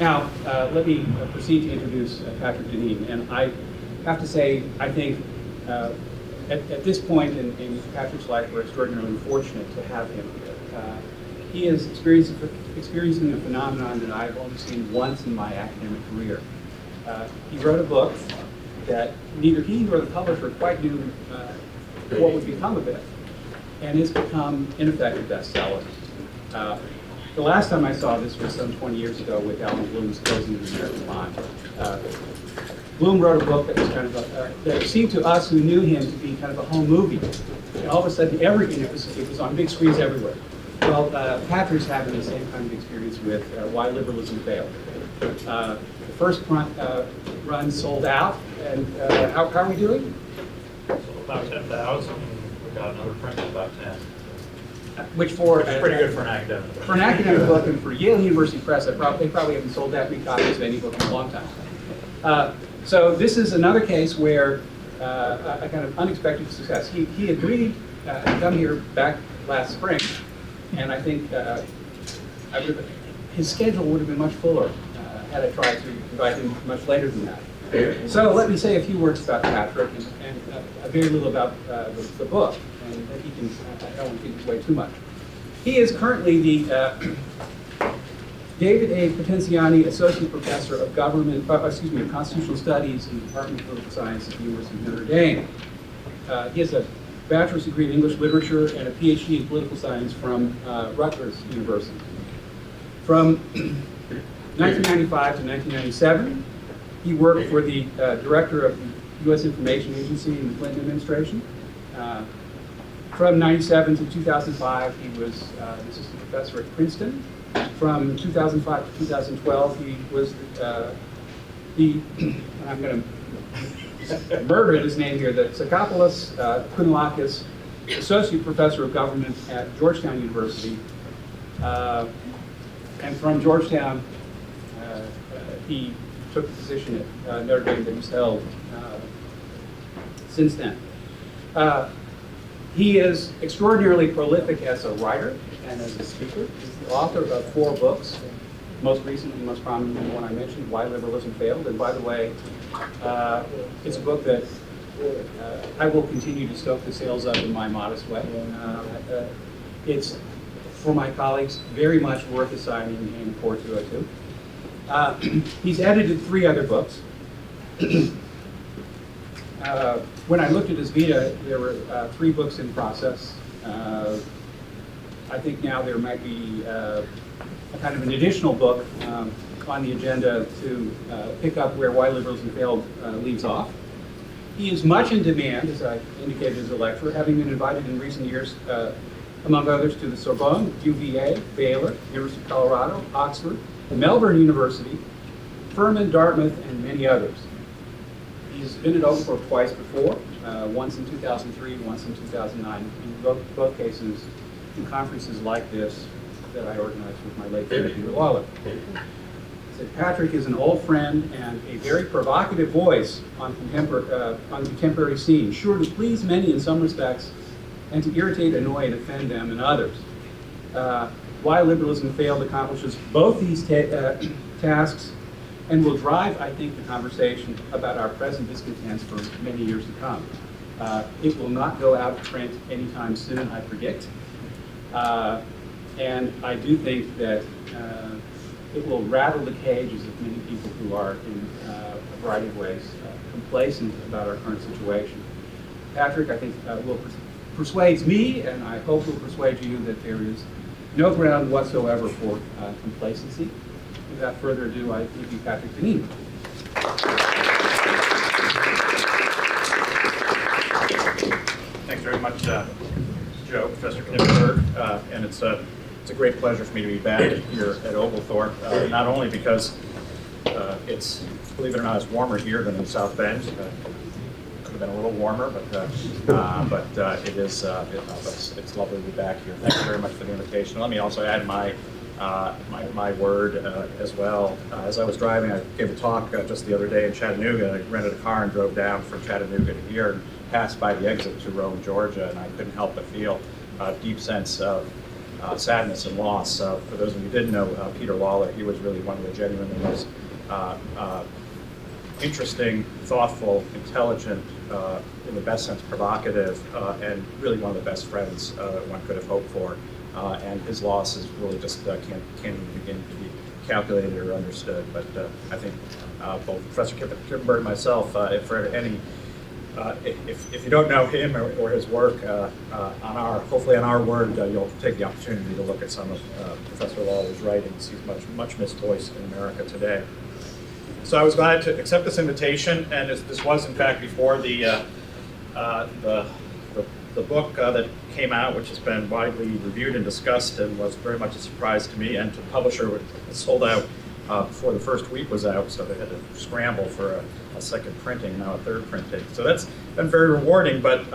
Now, let me proceed to introduce Patrick Deneen. And I have to say, I think at this point in Patrick's life, we're extraordinarily fortunate to have him. He is experiencing a phenomenon that I've only seen once in my academic career. He wrote a book that neither he nor the publisher quite knew what would become of it, and it's become, in effect, a bestseller. The last time I saw this was some 20 years ago with Alan Bloom's Closing of the American Mind. Bloom wrote a book that was kind of that seemed to us who knew him to be kind of a home movie. And all of a sudden, everything, it was on big screens everywhere. Well, Patrick's having the same kind of experience with Why Liberalism Failed. The first run sold out, and how are we doing? Sold about 10,000, and we got another print of about 10. Which for pretty good for an academic book. For an academic book, and for Yale University Press, they probably haven't sold that many copies of any book in a long time. So this is another case where a kind of unexpected success. He agreed to come here back last spring, and I think his schedule would have been much fuller had I tried to invite him much later than that. So let me say a few words about Patrick and very little about the book, and that he can, I don't want to give his way too much. He is currently the David A. Potenziani Associate Professor of of Constitutional Studies in the Department of Political Science at the University of Notre Dame. He has a bachelor's degree in English literature and a PhD in political science from Rutgers University. From 1995 to 1997, he worked for the director of the U.S. Information Agency in the Clinton administration. From 97 to 2005, he was an assistant professor at Princeton. From 2005 to 2012, he was and I'm going to murder his name here, the Tsakopoulos Kounalakis Associate Professor of Government at Georgetown University. And from Georgetown, he took the position at Notre Dame that he's held since then. He is extraordinarily prolific as a writer and as a speaker. He's the author of 4 books, most recently, most prominently, the one I mentioned, Why Liberalism Failed. And by the way, it's a book that I will continue to stoke the sales of in my modest way. It's, for my colleagues, very much worth assigning in 402. He's edited 3 other books. When I looked at his vita, there were 3 books in process. I think now there might be a kind of an additional book on the agenda to pick up where Why Liberalism Failed leaves off. He is much in demand, as I indicated as a lecturer, having been invited in recent years, among others, to the Sorbonne, UVA, Baylor, University of Colorado, Oxford, Melbourne University, Furman, Dartmouth, and many others. He's been at Oglethorpe twice before, once in 2003, once in 2009, in both cases in conferences like this that I organized with my late friend Peter Waller. Patrick is an old friend and a very provocative voice on contemporary scene, sure to please many in some respects and to irritate, annoy, and offend them and others. Why Liberalism Failed accomplishes both these tasks and will drive, I think, the conversation about our present discontents for many years to come. It will not go out of print anytime soon, I predict. And I do think that it will rattle the cages of many people who are, in a variety of ways, complacent about our current situation. Patrick, I think, persuades me, and I hope will persuade you, that there is no ground whatsoever for complacency. Without further ado, I give you Patrick Deneen. Thanks very much, Joe, Professor Knippenberg, and it's a great pleasure for me to be back here at Oglethorpe, not only because it's, believe it or not, it's warmer here than in South Bend. Could have been a little warmer, but it is, it's lovely to be back here. Thank you very much for the invitation. Let me also add my word as well. As I was driving, I gave a talk just the other day in Chattanooga. I rented a car and drove down from Chattanooga to here and passed by the exit to Rome, Georgia, and I couldn't help but feel a deep sense of sadness and loss. For those of you who didn't know Peter Lawler, he was really one of the genuinely most interesting, thoughtful, intelligent, in the best sense provocative, and really one of the best friends one could have hoped for. And his loss is really just can't even begin to be calculated or understood. But I think both Professor Kippenberg and myself, if you don't know him or his work, hopefully on our word, you'll take the opportunity to look at some of Professor Lawler's writings. He's much missed voice in America today. So I was glad to accept this invitation, and this was in fact before the book that came out, which has been widely reviewed and discussed, and was very much a surprise to me and to the publisher. It sold out before the first week was out, so they had to scramble for a second printing, now a third printing. So that's been very rewarding, but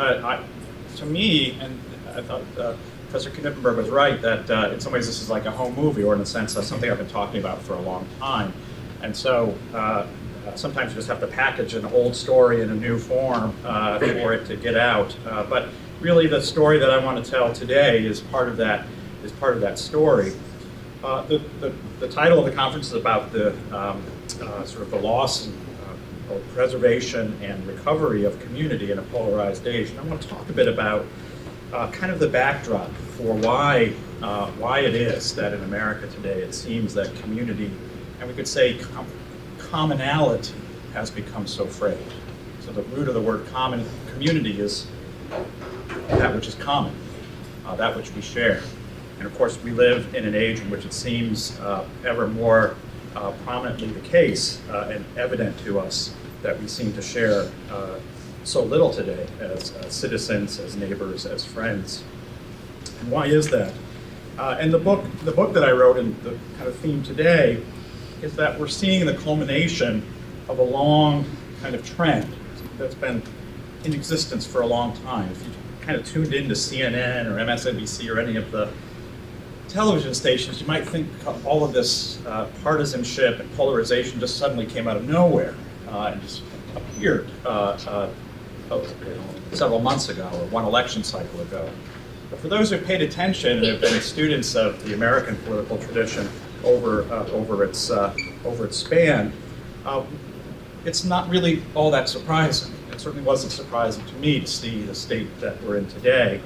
to me, and I thought Professor Knippenberg was right, that in some ways this is like a home movie, or in a sense something I've been talking about for a long time. And so sometimes you just have to package an old story in a new form for it to get out. But really the story that I want to tell today is part of that story. The title of the conference is about the sort of the loss or preservation and recovery of community in a polarized age. And I want to talk a bit about kind of the backdrop for why it is that in America today it seems that community, and we could say commonality, has become so frail. So the root of the word community is that which is common, that which we share. And of course we live in an age in which it seems ever more prominently the case and evident to us that we seem to share so little today as citizens, as neighbors, as friends. And why is that? And the book that I wrote, and the kind of theme today, is that we're seeing the culmination of a long kind of trend that's been in existence for a long time. If you kind of tuned into CNN or MSNBC or any of the television stations, you might think all of this partisanship and polarization just suddenly came out of nowhere and just appeared several months ago or one election cycle ago. But for those who paid attention and have been students of the American political tradition over its span, it's not really all that surprising. It certainly wasn't surprising to me to see the state that we're in today.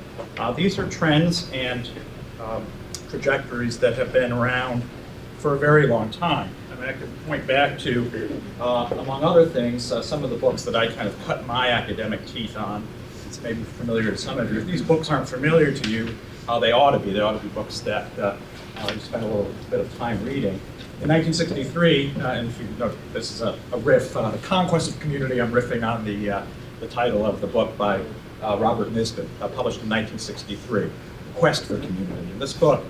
These are trends and trajectories that have been around for a very long time. I mean, I could point back to, among other things, some of the books that I kind of cut my academic teeth on. It's maybe familiar to some of you. If these books aren't familiar to you, they ought to be. They ought to be books that you spend a little bit of time reading. In 1963, and if you know, this is a riff, The Conquest of Community, I'm riffing on the title of the book by Robert Nisbet, published in 1963, Quest for Community. In this book,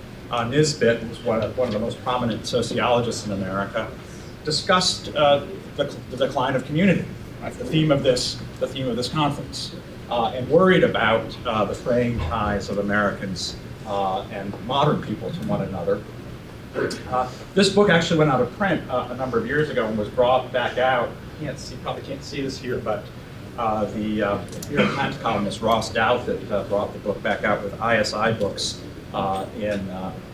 Nisbet, who's one of the most prominent sociologists in America, discussed the decline of community, right? the theme of this conference, and worried about the fraying ties of Americans and modern people to one another. This book actually went out of print a number of years ago and was brought back out. Probably can't see this here, but the New York Times columnist Ross Douthat brought the book back out with ISI Books in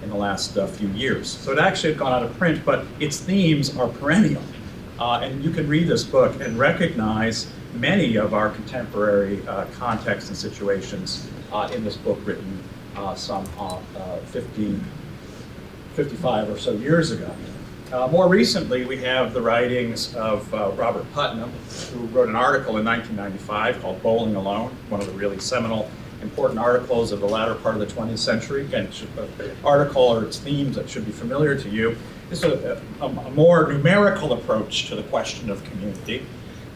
the last few years. So it actually had gone out of print, but its themes are perennial. And you can read this book and recognize many of our contemporary contexts and situations in this book written some 55 or so years ago. More recently, we have the writings of Robert Putnam, who wrote an article in 1995 called Bowling Alone, one of the really seminal, important articles of the latter part of the 20th century. Again, an article or its themes that should be familiar to you. This is a more numerical approach to the question of community.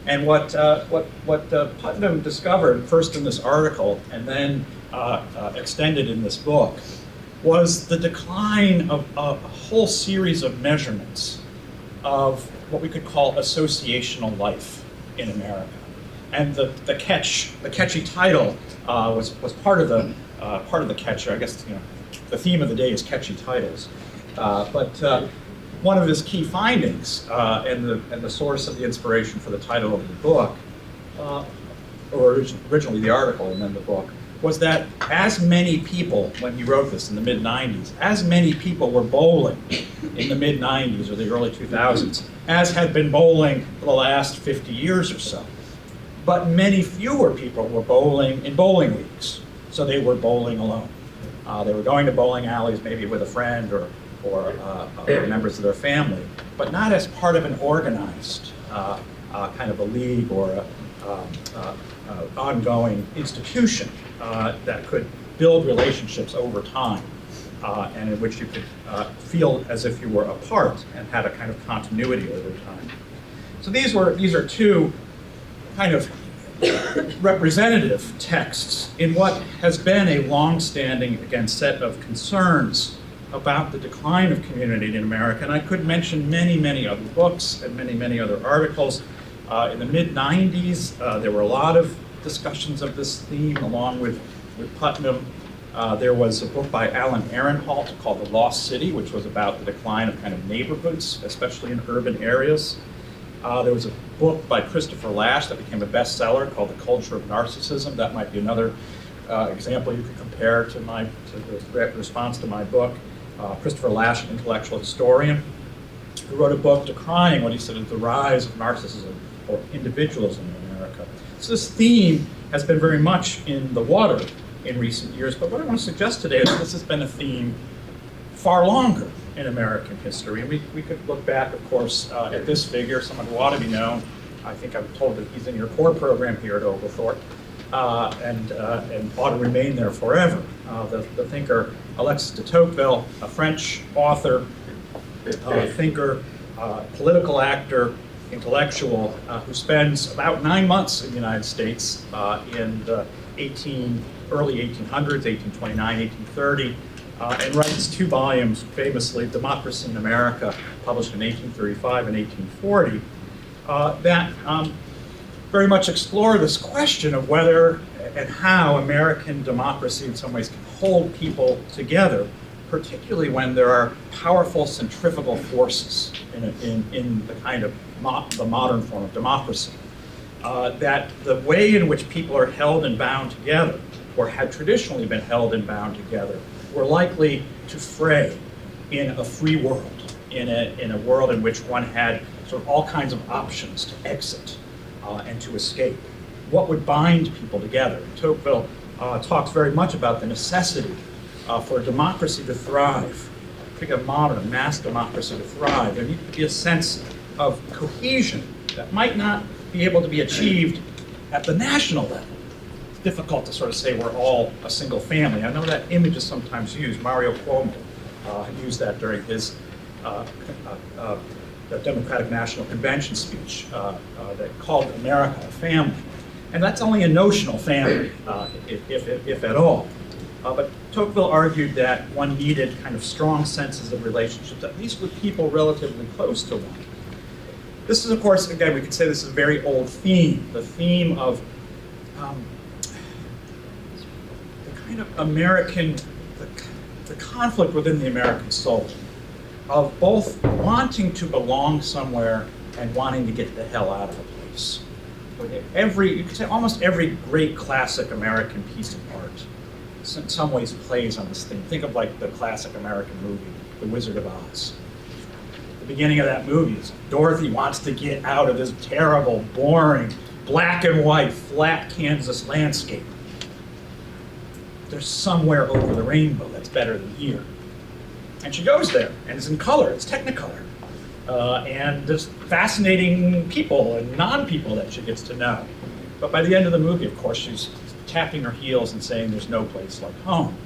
And what Putnam discovered, first in this article and then extended in this book, was the decline of a whole series of measurements of what we could call associational life in America. And the catchy title was part of the catch. I guess the theme of the day is catchy titles. But one of his key findings and the source of the inspiration for the title of the book, or originally the article and then the book, was that as many people, when he wrote this in the mid-90s, as many people were bowling in the mid-90s or the early 2000s as had been bowling for the last 50 years or so. But many fewer people were bowling in bowling leagues, so they were bowling alone. They were going to bowling alleys maybe with a friend or members of their family, but not as part of an organized kind of a league or ongoing institution that could build relationships over time and in which you could feel as if you were a part and had a kind of continuity over time. So these are two kind of representative texts in what has been a long-standing, again, set of concerns about the decline of community in America. And I could mention many, many other books and many, many other articles. In the mid-90s, there were a lot of discussions of this theme, along with Putnam. There was a book by Alan Ehrenholt called The Lost City, which was about the decline of kind of neighborhoods, especially in urban areas. There was a book by Christopher Lasch that became a bestseller called The Culture of Narcissism. That might be another example you could compare to the response to my book. Christopher Lasch, an intellectual historian, who wrote a book decrying what he said is the rise of narcissism or individualism in America. So this theme has been very much in the water in recent years, but what I want to suggest today is this has been a theme far longer in American history. And we could look back, of course, at this figure, someone who ought to be known. I think I'm told that he's in your core program here at Oglethorpe, and ought to remain there forever. The thinker Alexis de Tocqueville, a French author, thinker, political actor, intellectual, who spends about 9 months in the United States in the early 1800s, 1829, 1830, and writes 2 volumes, famously, Democracy in America, published in 1835 and 1840, that very much explore this question of whether and how American democracy in some ways can hold people together, particularly when there are powerful centrifugal forces in the kind of the modern form of democracy. That the way in which people are held and bound together, or had traditionally been held and bound together, were likely to fray in a free world, in a world in which one had sort of all kinds of options to exit and to escape. What would bind people together? Tocqueville talks very much about the necessity for democracy to thrive, particularly a modern mass democracy to thrive. There needs to be a sense of cohesion that might not be able to be achieved at the national level. It's difficult to sort of say we're all a single family. I know that image is sometimes used. Mario Cuomo used that during his the Democratic National Convention speech that called America a family. And that's only a notional family, if at all. But Tocqueville argued that one needed kind of strong senses of relationships, at least with people relatively close to one. This is, of course, again, we could say this is a very old theme, the theme of the kind of American, the conflict within the American soul, of both wanting to belong somewhere and wanting to get the hell out of a place. You could say almost every great classic American piece of art in some ways plays on this thing. Think of like the classic American movie, The Wizard of Oz. The beginning of that movie is Dorothy wants to get out of this terrible, boring, black and white, flat Kansas landscape. There's somewhere over the rainbow that's better than here. And she goes there, and it's in color, it's Technicolor. And there's fascinating people and non-people that she gets to know. But by the end of the movie, of course, she's tapping her heels and saying there's no place like home,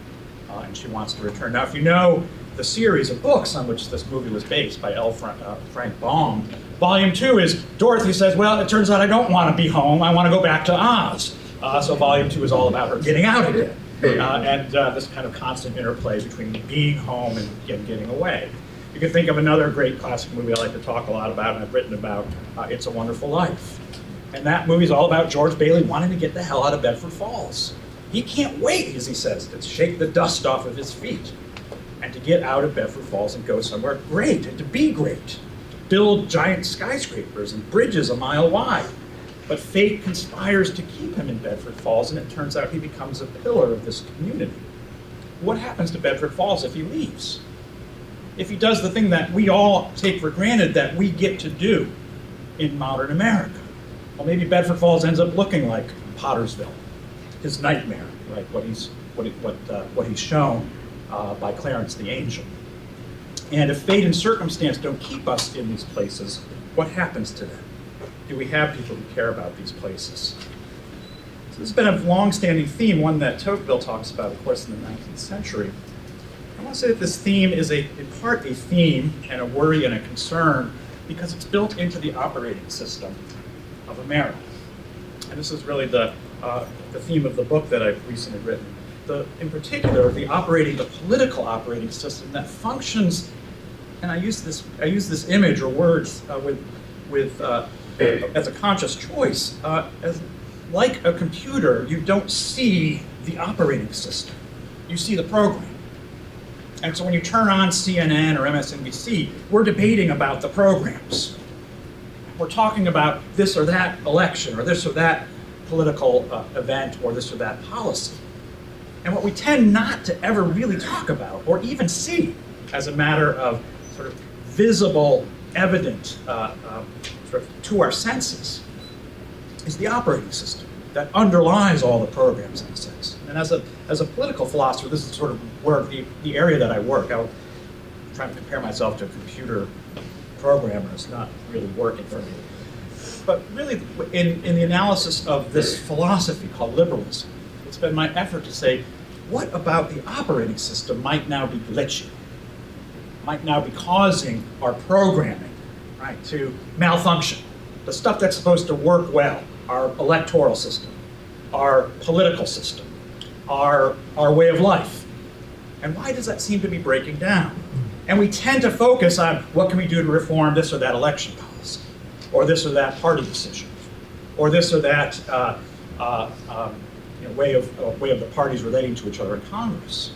and she wants to return. Now, if you know the series of books on which this movie was based by Frank Baum, Volume 2 is Dorothy says, well, it turns out I don't want to be home, I want to go back to Oz. So Volume 2 is all about her getting out again, and this kind of constant interplay between being home and getting away. You can think of another great classic movie I like to talk a lot about and I've written about, It's a Wonderful Life. And that movie's all about George Bailey wanting to get the hell out of Bedford Falls. He can't wait, as he says, to shake the dust off of his feet and to get out of Bedford Falls and go somewhere great and to be great, to build giant skyscrapers and bridges a mile wide. But fate conspires to keep him in Bedford Falls, and it turns out he becomes a pillar of this community. What happens to Bedford Falls if he leaves? If he does the thing that we all take for granted that we get to do in modern America? Well, maybe Bedford Falls ends up looking like Pottersville, his nightmare, right? What he's shown by Clarence the Angel. And if fate and circumstance don't keep us in these places, what happens to them? Do we have people who care about these places? So this has been a long-standing theme, one that Tocqueville talks about, of course, in the 19th century. I want to say that this theme is in part a theme and a worry and a concern because it's built into the operating system of America. And this is really the theme of the book that I've recently written. In particular, the political operating system that functions, and I use this image or words as a conscious choice. As like a computer, you don't see the operating system. You see the program. And so when you turn on CNN or MSNBC, we're debating about the programs. We're talking about this or that election or this or that political event or this or that policy. And what we tend not to ever really talk about or even see as a matter of sort of visible, evident sort of to our senses is the operating system that underlies all the programs in a sense. And as a political philosopher, this is sort of where the area that I work. I'm trying to compare myself to a computer programmer. It's not really working for me. But really, in the analysis of this philosophy called liberalism, it's been my effort to say, what about the operating system might now be glitchy, might now be causing our programming, right, to malfunction. The stuff that's supposed to work well, our electoral system, our political system, our way of life. And why does that seem to be breaking down? And we tend to focus on what can we do to reform this or that election policy, or this or that party decision, or this or that way of the parties relating to each other in Congress.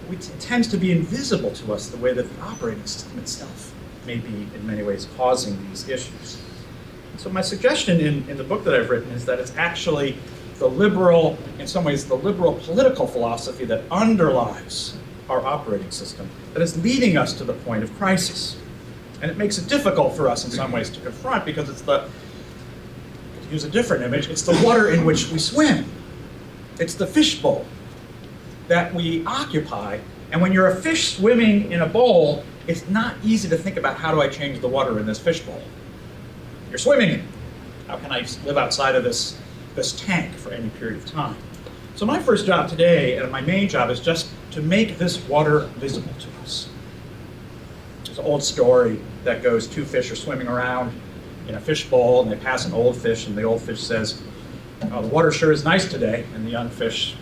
It tends to be invisible to us the way that the operating system itself may be in many ways causing these issues. So my suggestion in the book that I've written is that it's actually the liberal, in some ways, the liberal political philosophy that underlies our operating system that is leading us to the point of crisis. And it makes it difficult for us in some ways to confront because it's to use a different image, it's the water in which we swim. It's the fishbowl that we occupy. And when you're a fish swimming in a bowl, it's not easy to think about how do I change the water in this fishbowl. You're swimming in it. How can I live outside of this tank for any period of time? So my first job today, and my main job, is just to make this water visible to us. There's an old story that goes, two fish are swimming around in a fishbowl, and they pass an old fish, and the old fish says, "Oh, the water sure is nice today." And the young fish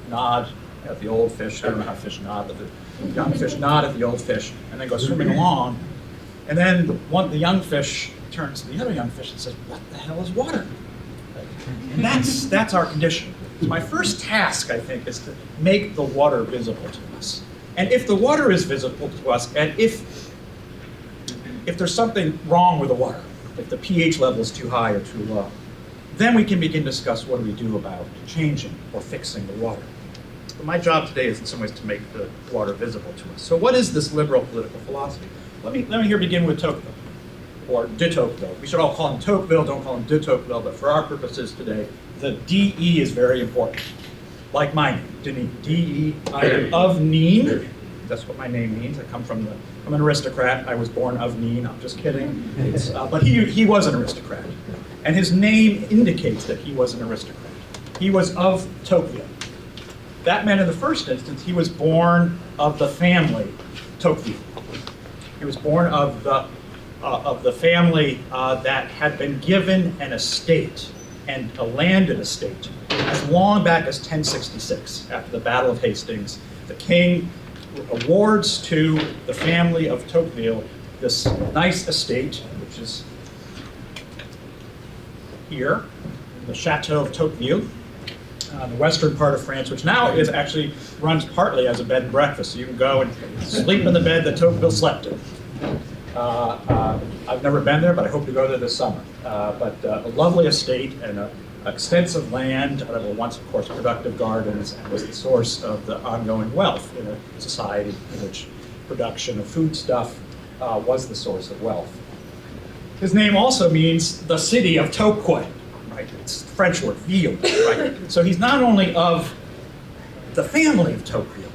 nod at the old fish. I don't know how fish nod, but the young fish nod at the old fish, and they go swimming along. And then the young fish turns to the other young fish and says, "What the hell is water?" And that's our condition. So my first task, I think, is to make the water visible to us. And if the water is visible to us, and if there's something wrong with the water, if the pH level is too high or too low, then we can begin to discuss what do we do about changing or fixing the water. But my job today is in some ways to make the water visible to us. So what is this liberal political philosophy? Let me here begin with Tocqueville, or de Tocqueville. We should all call him Tocqueville, don't call him de Tocqueville, but for our purposes today, the DE is very important. Like my name, Deneen. DE, I am of Neen. That's what my name means. I'm an aristocrat. I was born of Neen. I'm just kidding. But he was an aristocrat. And his name indicates that he was an aristocrat. He was of Tocqueville. That meant in the first instance, he was born of the family Tocqueville. He was born of the family that had been given an estate and a landed estate as long back as 1066, after the Battle of Hastings. The king awards to the family of Tocqueville this nice estate, which is here, the Chateau of Tocqueville, the western part of France, which now runs partly as a bed and breakfast. So you can go and sleep in the bed that Tocqueville slept in. I've never been there, but I hope to go there this summer. But a lovely estate and extensive land that were once, of course, productive gardens and was the source of the ongoing wealth in a society in which production of foodstuff was the source of wealth. His name also means the city of Tocqueville, right? It's the French word, ville, right? So he's not only of the family of Tocqueville,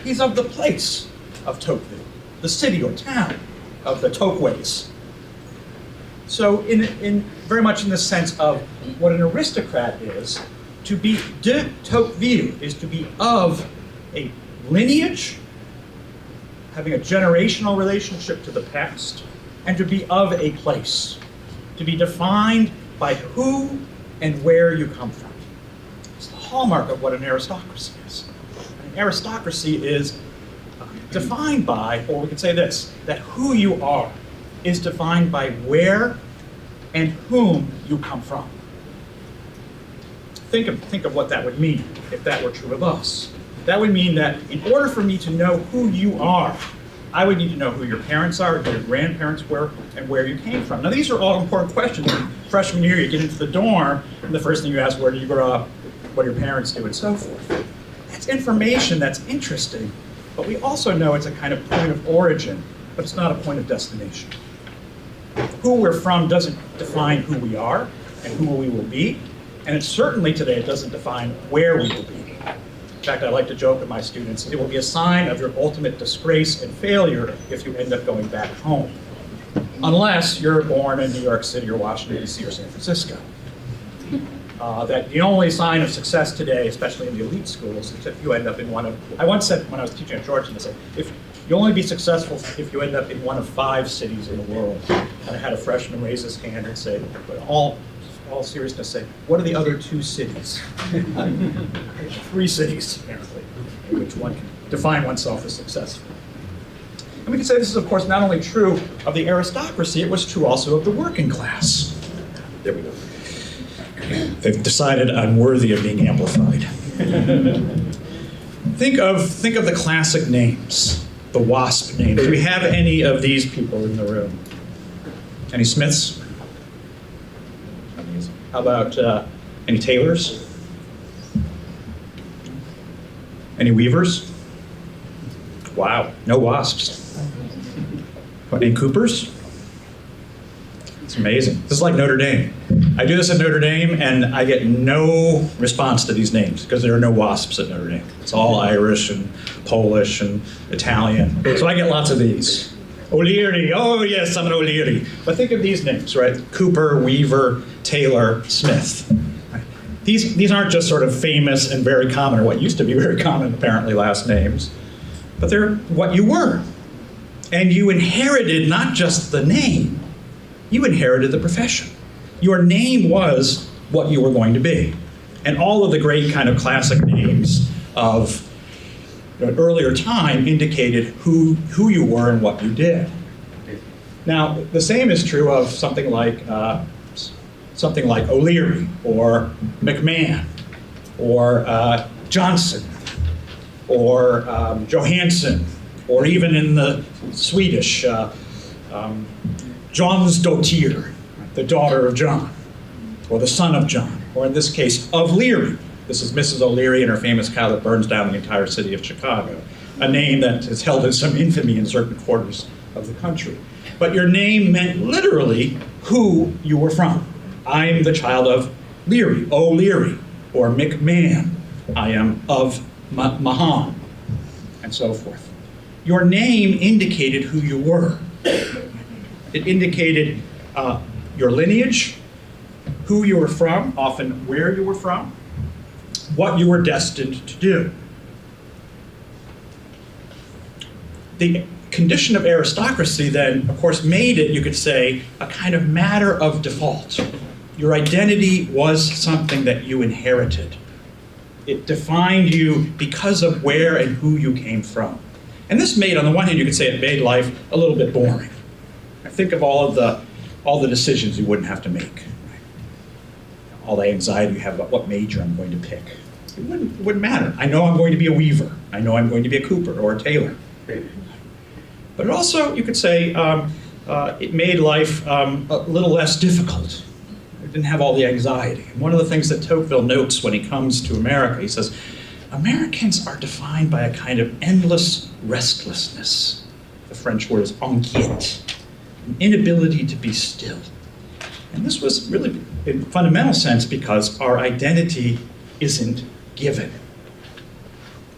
he's of the place of Tocqueville, the city or town of the Tocquevilles. So in very much in the sense of what an aristocrat is, to be de Tocqueville is to be of a lineage, having a generational relationship to the past, and to be of a place, to be defined by who and where you come from. It's the hallmark of what an aristocracy is. An aristocracy is defined by, or we could say this, that who you are is defined by where and whom you come from. Think of what that would mean if that were true of us. That would mean that in order for me to know who you are, I would need to know who your parents are, who your grandparents were, and where you came from. Now, these are all important questions. Freshman year, you get into the dorm, and the first thing you ask, where do you grow up, what do your parents do, and so forth. That's information that's interesting, but we also know it's a kind of point of origin, but it's not a point of destination. Who we're from doesn't define who we are and who we will be, and it certainly today it doesn't define where we will be. In fact, I like to joke with my students, it will be a sign of your ultimate disgrace and failure if you end up going back home, unless you're born in New York City or Washington, D.C. or San Francisco. That the only sign of success today, especially in the elite schools, is if you end up in one of, I once said when I was teaching at Georgetown, I said, if you'll only be successful if you end up in one of 5 cities in the world. And I had a freshman raise his hand and say, but all seriousness, say, what are the other 2 cities? 3 cities, apparently, in which one can define oneself as successful. And we can say this is, of course, not only true of the aristocracy, it was true also of the working class. There we go. They've decided I'm worthy of being amplified. Think of the classic names, the WASP names. Do we have any of these people in the room? Any Smiths? How about any Taylors? Any Weavers? Wow, no Wasps. Any Coopers? It's amazing. This is like Notre Dame. I do this at Notre Dame and I get no response to these names because there are no WASPs at Notre Dame. It's all Irish and Polish and Italian. So I get lots of these. O'Leary, oh yes, I'm an O'Leary. But think of these names, right? Cooper, Weaver, Taylor, Smith. These aren't just sort of famous and very common, or what used to be very common, apparently, last names, but they're what you were. And you inherited not just the name, you inherited the profession. Your name was what you were going to be. And all of the great kind of classic names of an earlier time indicated who you were and what you did. Now, the same is true of something like O'Leary or McMahon or Johnson or Johansson, or even in the Swedish, Jonsdottir, the daughter of John, or the son of John, or in this case, of Leary. This is Mrs. O'Leary and her famous cow that burns down the entire city of Chicago, a name that is held in some infamy in certain quarters of the country. But your name meant literally who you were from. I'm the child of Leary, O'Leary, or McMahon. I am of Mahan, and so forth. Your name indicated who you were. It indicated your lineage, who you were from, often where you were from, what you were destined to do. The condition of aristocracy then, of course, made it, you could say, a kind of matter of default. Your identity was something that you inherited. It defined you because of where and who you came from. And this made, on the one hand, you could say it made life a little bit boring. Think of all the decisions you wouldn't have to make. All the anxiety you have about what major I'm going to pick. It wouldn't matter. I know I'm going to be a weaver. I know I'm going to be a Cooper or a Taylor. But it also, you could say, it made life a little less difficult. It didn't have all the anxiety. And one of the things that Tocqueville notes when he comes to America, he says, Americans are defined by a kind of endless restlessness. The French word is inquiète, an inability to be still. And this was really, in fundamental sense, because our identity isn't given.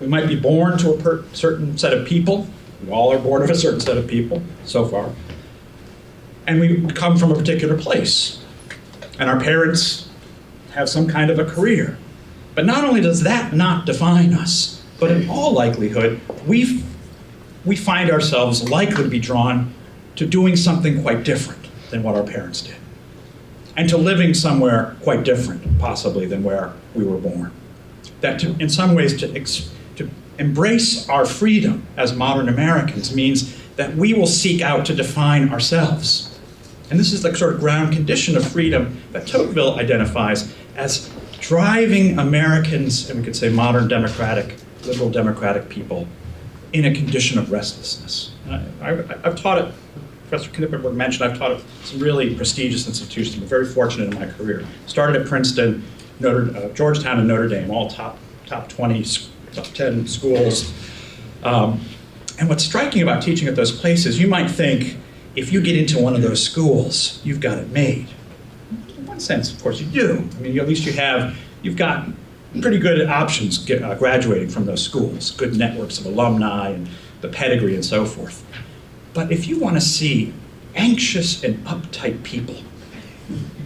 We might be born to a certain set of people. We all are born of a certain set of people, so far. And we come from a particular place. And our parents have some kind of a career. But not only does that not define us, but in all likelihood, we find ourselves likely to be drawn to doing something quite different than what our parents did. And to living somewhere quite different, possibly, than where we were born. That in some ways to embrace our freedom as modern Americans means that we will seek out to define ourselves. And this is the sort of ground condition of freedom that Tocqueville identifies as driving Americans, and we could say modern democratic, liberal democratic people, in a condition of restlessness. I've taught at, Professor Knippenberg mentioned, I've taught at some really prestigious institutions. I'm very fortunate in my career. Started at Princeton, Georgetown, and Notre Dame, all top 20, top 10 schools. And what's striking about teaching at those places, you might think, if you get into one of those schools, you've got it made. In one sense, of course, you do. I mean, at least you've got pretty good options graduating from those schools, good networks of alumni and the pedigree and so forth. But if you want to see anxious and uptight people,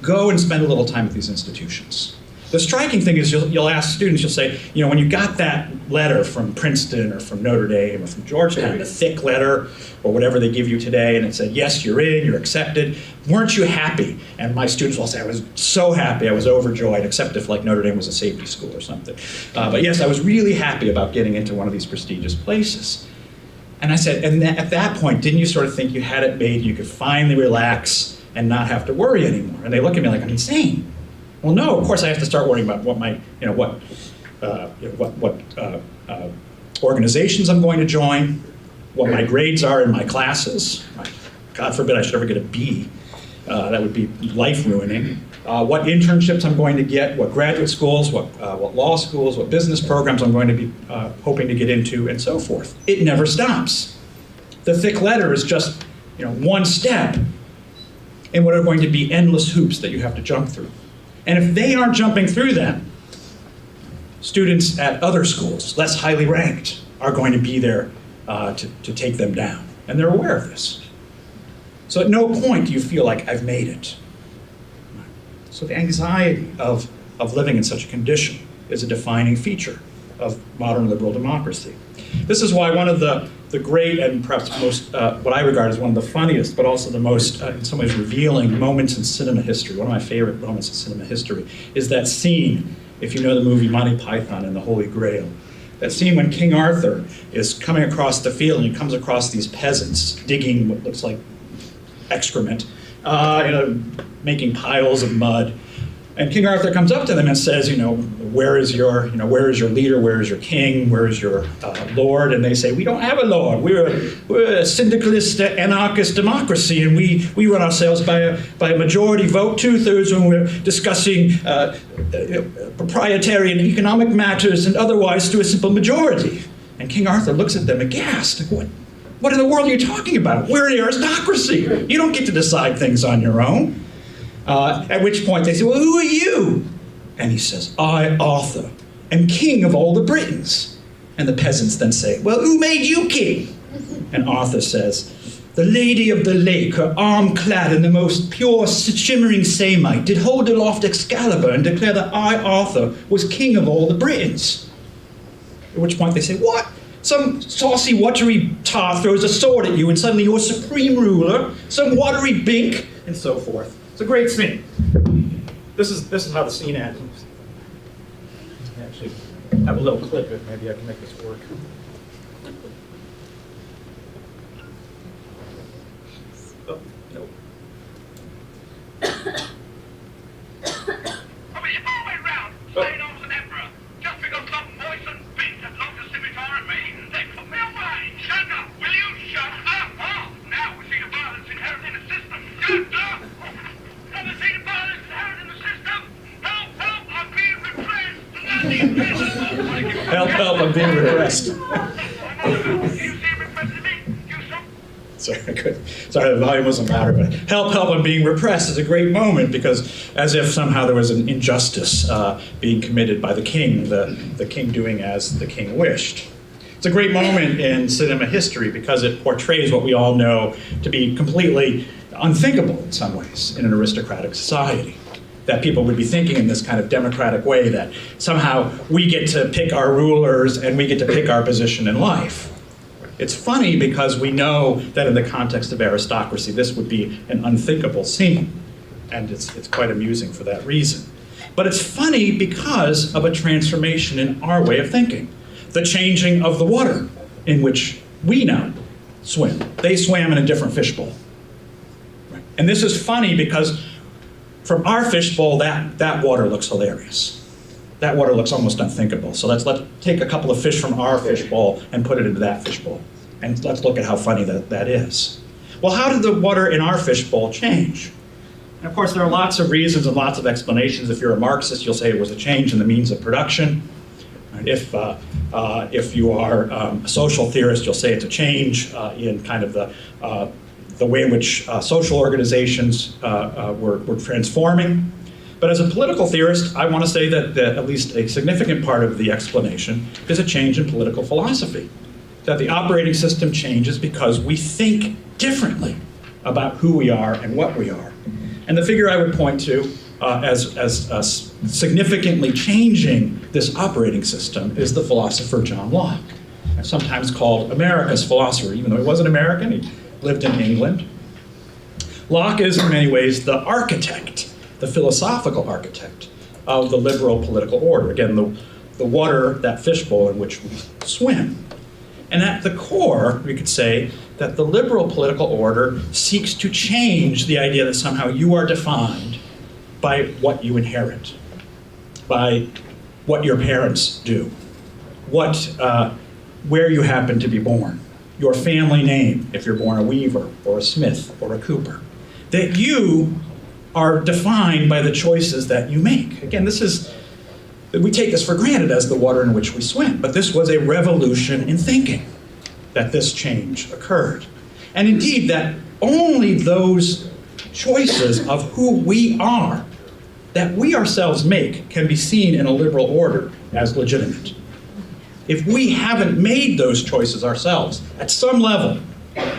go and spend a little time at these institutions. The striking thing is you'll ask students, you'll say, when you got that letter from Princeton or from Notre Dame or from Georgetown, the thick letter or whatever they give you today, and it said, yes, you're in, you're accepted, weren't you happy? And my students will say, I was so happy, I was overjoyed, except if like Notre Dame was a safety school or something. But yes, I was really happy about getting into one of these prestigious places. And I said, and at that point, didn't you sort of think you had it made, you could finally relax and not have to worry anymore? And they look at me like I'm insane. Well, no, of course I have to start worrying about what organizations I'm going to join, what my grades are in my classes. God forbid I should ever get a B. That would be life-ruining. What internships I'm going to get, what graduate schools, what law schools, what business programs I'm going to be hoping to get into, and so forth. It never stops. The thick letter is just one step in what are going to be endless hoops that you have to jump through. And if they aren't jumping through them, students at other schools, less highly ranked, are going to be there to take them down. And they're aware of this. So at no point do you feel like I've made it. So the anxiety of living in such a condition is a defining feature of modern liberal democracy. This is why one of the great and perhaps most, what I regard as one of the funniest, but also the most, in some ways, revealing moments in cinema history, one of my favorite moments in cinema history, is that scene, if you know the movie Monty Python and the Holy Grail, that scene when King Arthur is coming across the field and he comes across these peasants digging what looks like excrement, making piles of mud. And King Arthur comes up to them and says, where is your leader? Where is your king? Where is your lord? And they say, we don't have a lord. We're a syndicalist, anarchist democracy, and we run ourselves by a majority vote, 2/3 when we're discussing proprietary and economic matters, and otherwise through a simple majority. And King Arthur looks at them aghast. Like, what in the world are you talking about? We're an aristocracy. You don't get to decide things on your own. At which point they say, well, who are you? And he says, I, Arthur, am king of all the Britons. And the peasants then say, well, who made you king? And Arthur says, the lady of the lake, her arm clad in the most pure shimmering samite, did hold aloft Excalibur and declare that I, Arthur, was king of all the Britons. At which point they say, what? Some saucy, watery tar throws a sword at you and suddenly you're supreme ruler, some watery bink, and so forth. It's a great scene. This is how the scene ends. I actually have a little clip of it. Maybe I can make this work. Oh, no. I mean, all the way round, saying I was an emperor. Just because some moistened bitch had lost a scimitar at me, they put me away. Shut up! Will you shut up? Oh, now we see the violence inherent in Help, help, I'm being repressed. You see repressing me? You some... Sorry, sorry, the volume wasn't louder, but help, help, I'm being repressed is a great moment because as if somehow there was an injustice being committed by the king, the king doing as the king wished. It's a great moment in cinema history because it portrays what we all know to be completely unthinkable in some ways in an aristocratic society. That people would be thinking in this kind of democratic way that somehow we get to pick our rulers and we get to pick our position in life. It's funny because we know that in the context of aristocracy, this would be an unthinkable scene. And it's quite amusing for that reason. But it's funny because of a transformation in our way of thinking. The changing of the water in which we now swim. They swam in a different fishbowl. Right? And this is funny because from our fishbowl, that water looks hilarious. That water looks almost unthinkable. So let's take a couple of fish from our fishbowl and put it into that fishbowl. And let's look at how funny that is. Well, how did the water in our fishbowl change? And of course, there are lots of reasons and lots of explanations. If you're a Marxist, you'll say it was a change in the means of production. If you are a social theorist, you'll say it's a change in kind of the way in which social organizations were transforming. But as a political theorist, I want to say that at least a significant part of the explanation is a change in political philosophy. That the operating system changes because we think differently about who we are and what we are. And the figure I would point to as significantly changing this operating system is the philosopher John Locke, sometimes called America's philosopher, even though he wasn't American, he lived in England. Locke is in many ways the architect, the philosophical architect of the liberal political order. Again, the water, that fishbowl in which we swim. And at the core, we could say that the liberal political order seeks to change the idea that somehow you are defined by what you inherit, by what your parents do, where you happen to be born, your family name, if you're born a Weaver or a Smith or a Cooper, that you are defined by the choices that you make. Again, we take this for granted as the water in which we swim, but this was a revolution in thinking that this change occurred. And indeed, that only those choices of who we are that we ourselves make can be seen in a liberal order as legitimate. If we haven't made those choices ourselves, at some level,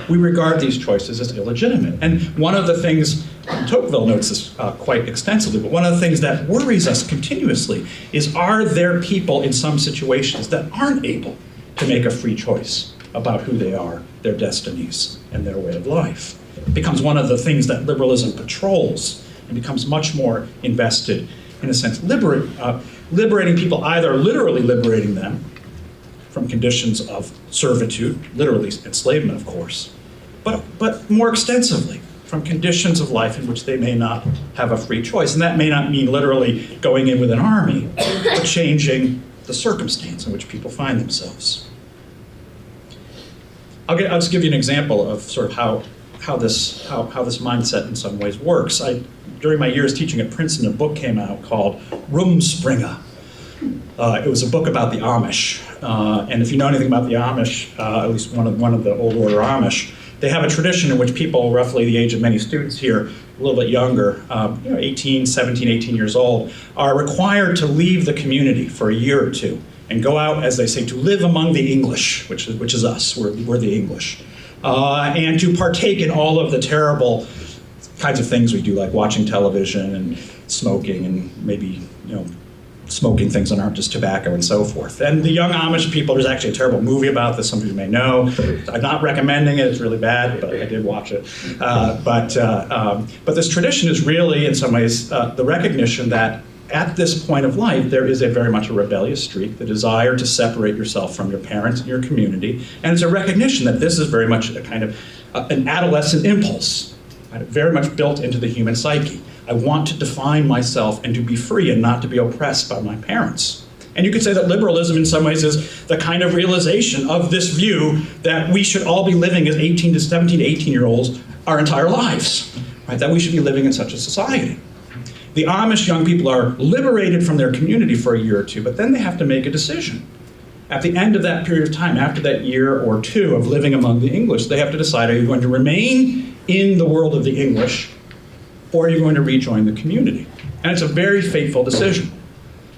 we regard these choices as illegitimate. And one of the things, Tocqueville notes this quite extensively, but one of the things that worries us continuously is, are there people in some situations that aren't able to make a free choice about who they are, their destinies, and their way of life? It becomes one of the things that liberalism patrols and becomes much more invested, in a sense, liberating people, either literally liberating them from conditions of servitude, literally enslavement, of course, but more extensively from conditions of life in which they may not have a free choice. And that may not mean literally going in with an army, but changing the circumstance in which people find themselves. I'll just give you an example of sort of how this mindset in some ways works. During my years teaching at Princeton, a book came out called Rumspringa. It was a book about the Amish. And if you know anything about the Amish, at least one of the old order Amish, they have a tradition in which people roughly the age of many students here, a little bit younger, 18, 17, 18 years old, are required to leave the community for a year or two and go out, as they say, to live among the English, which is us, we're the English, and to partake in all of the terrible kinds of things we do, like watching television and smoking and maybe, smoking things that aren't just tobacco and so forth. And the young Amish people, there's actually a terrible movie about this, some of you may know. I'm not recommending it, it's really bad, but I did watch it. But this tradition is really, in some ways, the recognition that at this point of life, there is very much a rebellious streak, the desire to separate yourself from your parents and your community. And it's a recognition that this is very much a kind of an adolescent impulse, right? Very much built into the human psyche. I want to define myself and to be free and not to be oppressed by my parents. And you could say that liberalism in some ways is the kind of realization of this view that we should all be living as 18 to 17 to 18-year-olds our entire lives, right? That we should be living in such a society. The Amish young people are liberated from their community for a year or two, but then they have to make a decision. At the end of that period of time, after that year or two of living among the English, they have to decide, are you going to remain in the world of the English, or are you going to rejoin the community? And it's a very fateful decision.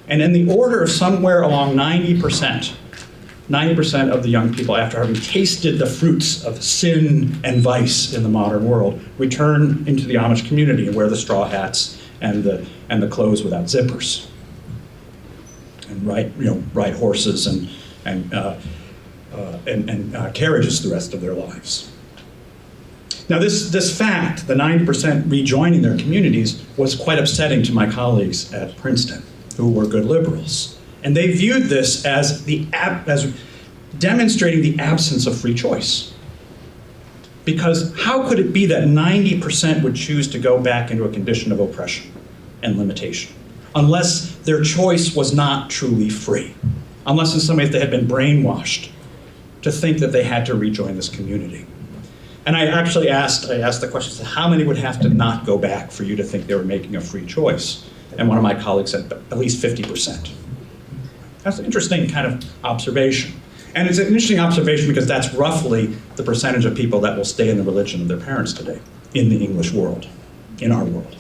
And in the order of somewhere along 90% of the young people, after having tasted the fruits of sin and vice in the modern world, return into the Amish community and wear the straw hats and the clothes without zippers, and ride horses and carriages the rest of their lives. Now this fact, the 90% rejoining their communities, was quite upsetting to my colleagues at Princeton, who were good liberals. And they viewed this as demonstrating the absence of free choice. Because how could it be that 90% would choose to go back into a condition of oppression and limitation, unless their choice was not truly free, unless in some ways they had been brainwashed to think that they had to rejoin this community? And I actually asked the question, how many would have to not go back for you to think they were making a free choice? And one of my colleagues said at least 50%. That's an interesting kind of observation. And it's an interesting observation because that's roughly the percentage of people that will stay in the religion of their parents today in the English world, in our world.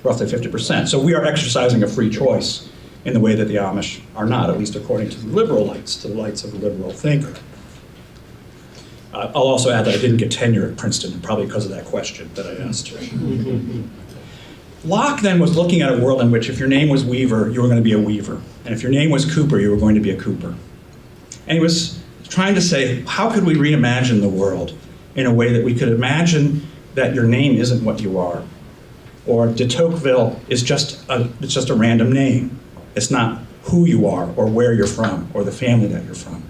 Roughly 50%. So we are exercising a free choice in the way that the Amish are not, at least according to the liberal lights, to the lights of a liberal thinker. I'll also add that I didn't get tenure at Princeton, probably because of that question that I asked. Locke then was looking at a world in which if your name was Weaver, you were going to be a Weaver. And if your name was Cooper, you were going to be a Cooper. And he was trying to say, how could we reimagine the world in a way that we could imagine that your name isn't what you are? Or de Tocqueville is just a random name. It's not who you are or where you're from or the family that you're from.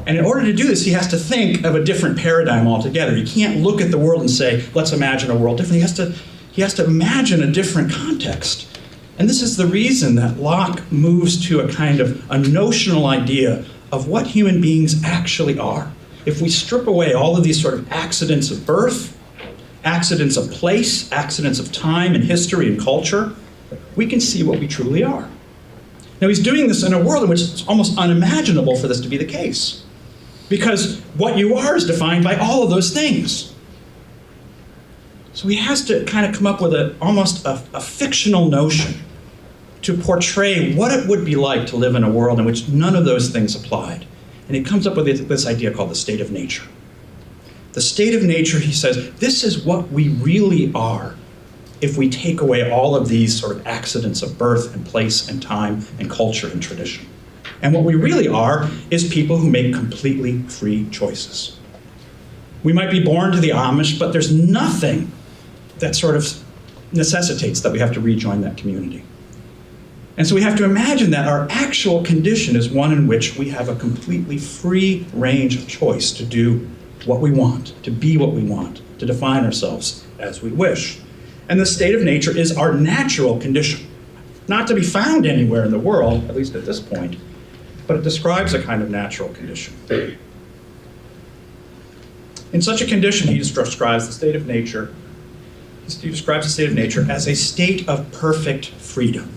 And in order to do this, he has to think of a different paradigm altogether. He can't look at the world and say, let's imagine a world different. He has to imagine a different context. And this is the reason that Locke moves to a kind of a notional idea of what human beings actually are. If we strip away all of these sort of accidents of birth, accidents of place, accidents of time and history and culture, we can see what we truly are. Now he's doing this in a world in which it's almost unimaginable for this to be the case, because what you are is defined by all of those things. So he has to kind of come up with almost a fictional notion to portray what it would be like to live in a world in which none of those things applied. And he comes up with this idea called the state of nature. The state of nature, he says, this is what we really are if we take away all of these sort of accidents of birth and place and time and culture and tradition. And what we really are is people who make completely free choices. We might be born to the Amish, but there's nothing that sort of necessitates that we have to rejoin that community. And so we have to imagine that our actual condition is one in which we have a completely free range of choice to do what we want, to be what we want, to define ourselves as we wish. And the state of nature is our natural condition, not to be found anywhere in the world, at least at this point, but it describes a kind of natural condition. In such a condition, he describes the state of nature. He describes the state of nature as a state of perfect freedom.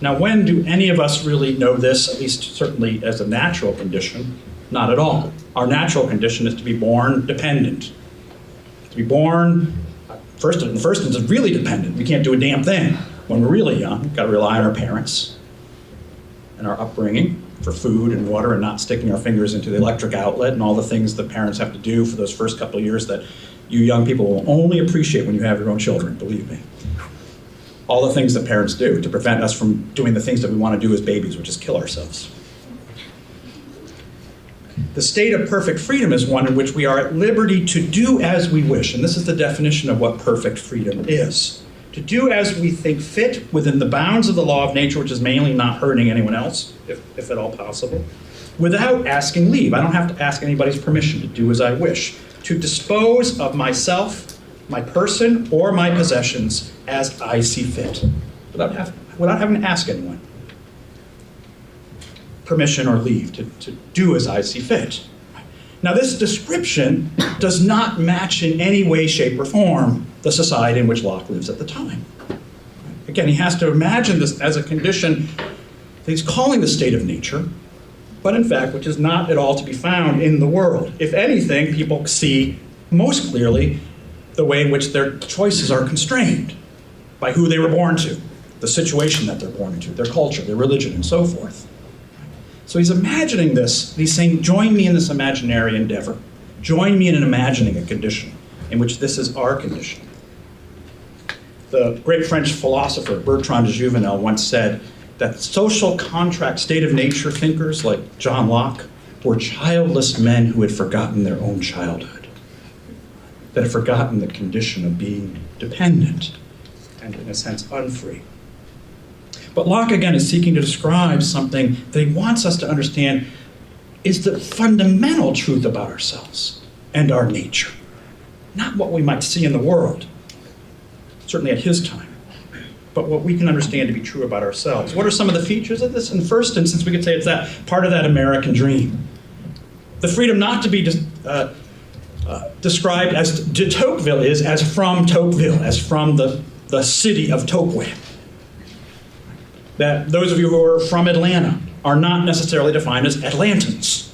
Now, when do any of us really know this, at least certainly as a natural condition? Not at all. Our natural condition is to be born dependent. To be born, in the first instance, really dependent. We can't do a damn thing when we're really young. We've got to rely on our parents and our upbringing for food and water and not sticking our fingers into the electric outlet and all the things that parents have to do for those first couple of years that you young people will only appreciate when you have your own children, believe me. All the things that parents do to prevent us from doing the things that we want to do as babies, which is kill ourselves. The state of perfect freedom is one in which we are at liberty to do as we wish, and this is the definition of what perfect freedom is. To do as we think fit within the bounds of the law of nature, which is mainly not hurting anyone else, if at all possible, without asking leave. I don't have to ask anybody's permission to do as I wish. To dispose of myself, my person, or my possessions as I see fit, without having to ask anyone permission or leave to do as I see fit. Now, this description does not match in any way, shape, or form the society in which Locke lives at the time. Again, he has to imagine this as a condition that he's calling the state of nature, but in fact, which is not at all to be found in the world. If anything, people see most clearly the way in which their choices are constrained by who they were born to, the situation that they're born into, their culture, their religion, and so forth. So he's imagining this, he's saying, join me in this imaginary endeavor. Join me in imagining a condition in which this is our condition. The great French philosopher Bertrand de Juvenel once said that social contract, state of nature thinkers like John Locke were childless men who had forgotten their own childhood, that had forgotten the condition of being dependent and, in a sense, unfree. But Locke, again, is seeking to describe something that he wants us to understand is the fundamental truth about ourselves and our nature, not what we might see in the world, certainly at his time, but what we can understand to be true about ourselves. What are some of the features of this? In the first instance, we could say it's that part of that American dream. The freedom not to be described as de Tocqueville is as from Tocqueville, as from the city of Tocqueville. That those of you who are from Atlanta are not necessarily defined as Atlantans.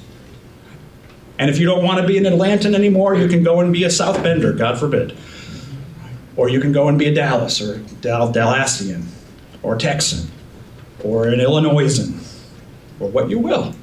And if you don't want to be an Atlantan anymore, you can go and be a South Bender, God forbid. Or you can go and be a Dallas, or Dallasian, or Texan, or an Illinoisan, or what you will.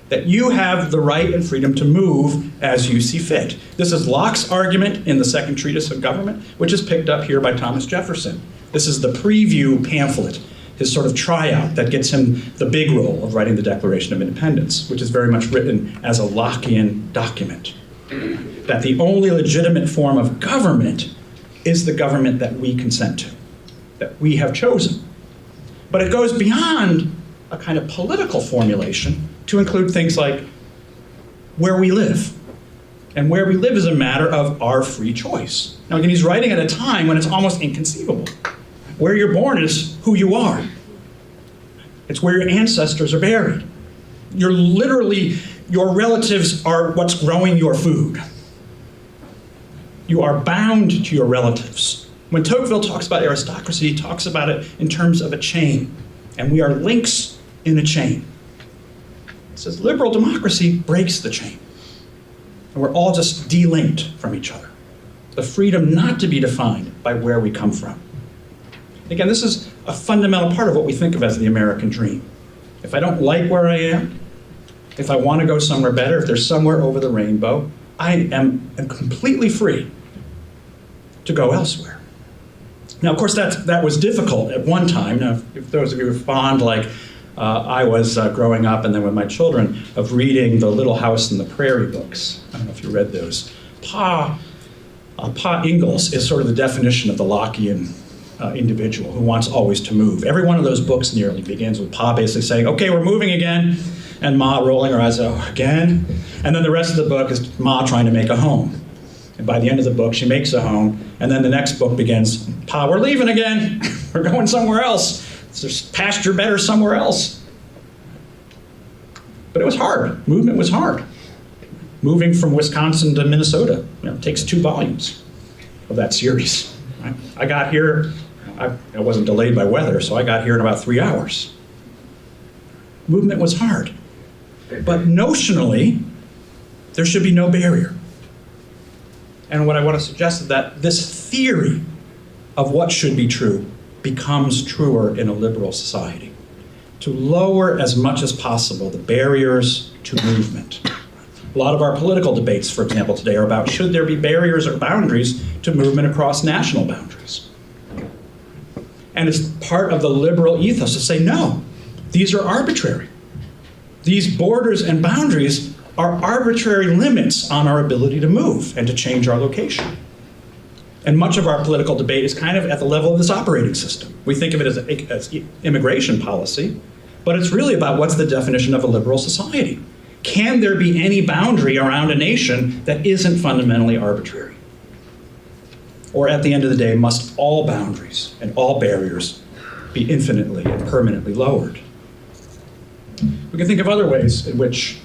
That you have the right and freedom to move as you see fit. This is Locke's argument in the Second Treatise of Government, which is picked up here by Thomas Jefferson. This is the preview pamphlet, his sort of tryout that gets him the big role of writing the Declaration of Independence, which is very much written as a Lockean document. That the only legitimate form of government is the government that we consent to, that we have chosen. But it goes beyond a kind of political formulation to include things like where we live. And where we live is a matter of our free choice. Now again, he's writing at a time when it's almost inconceivable. Where you're born is who you are. It's where your ancestors are buried. You're literally, your relatives are what's growing your food. You are bound to your relatives. When Tocqueville talks about aristocracy, he talks about it in terms of a chain. And we are links in a chain. It says liberal democracy breaks the chain. And we're all just delinked from each other. The freedom not to be defined by where we come from. Again, this is a fundamental part of what we think of as the American dream. If I don't like where I am, if I want to go somewhere better, if there's somewhere over the rainbow, I am completely free to go elsewhere. Now, of course, that was difficult at one time. Now, if those of you are fond, like I was growing up, and then with my children, of reading the Little House on the Prairie books. I don't know if you read those. Pa Ingalls is sort of the definition of the Lockean individual who wants always to move. Every one of those books nearly begins with Pa basically saying, okay, we're moving again, and Ma rolling her eyes, oh, again? And then the rest of the book is Ma trying to make a home. And by the end of the book, she makes a home, and then the next book begins, Pa, we're leaving again. We're going somewhere else. There's pasture better somewhere else. But it was hard. Movement was hard. Moving from Wisconsin to Minnesota, takes 2 volumes of that series. Right? I got here, I wasn't delayed by weather, so I got here in about 3 hours. Movement was hard. But notionally, there should be no barrier. And what I want to suggest is that this theory of what should be true becomes truer in a liberal society. To lower as much as possible the barriers to movement. A lot of our political debates, for example, today are about should there be barriers or boundaries to movement across national boundaries. And it's part of the liberal ethos to say, no, these are arbitrary. These borders and boundaries are arbitrary limits on our ability to move and to change our location. And much of our political debate is kind of at the level of this operating system. We think of it as immigration policy, but it's really about what's the definition of a liberal society. Can there be any boundary around a nation that isn't fundamentally arbitrary? Or at the end of the day, must all boundaries and all barriers be infinitely and permanently lowered? We can think of other ways in which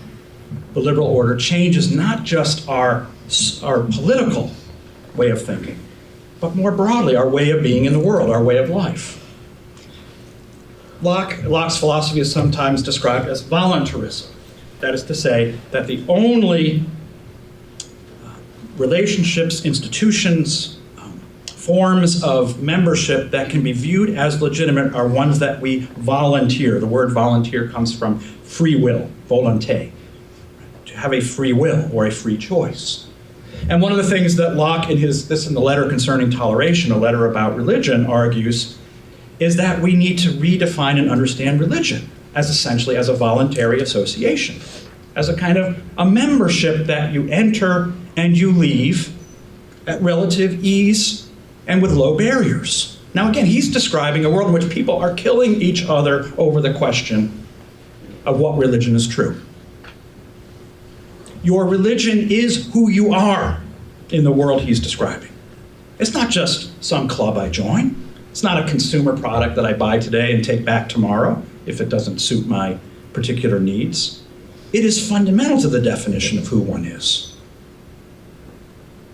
the liberal order changes not just our political way of thinking, but more broadly, our way of being in the world, our way of life. Locke's philosophy is sometimes described as voluntarism. That is to say that the only relationships, institutions, forms of membership that can be viewed as legitimate are ones that we volunteer. The word volunteer comes from free will, volonté, to have a free will or a free choice. And one of the things that Locke in the letter concerning toleration, a letter about religion, argues is that we need to redefine and understand religion as essentially as a voluntary association, as a kind of a membership that you enter and you leave at relative ease and with low barriers. Now again, he's describing a world in which people are killing each other over the question of what religion is true. Your religion is who you are in the world he's describing. It's not just some club I join. It's not a consumer product that I buy today and take back tomorrow if it doesn't suit my particular needs. It is fundamental to the definition of who one is.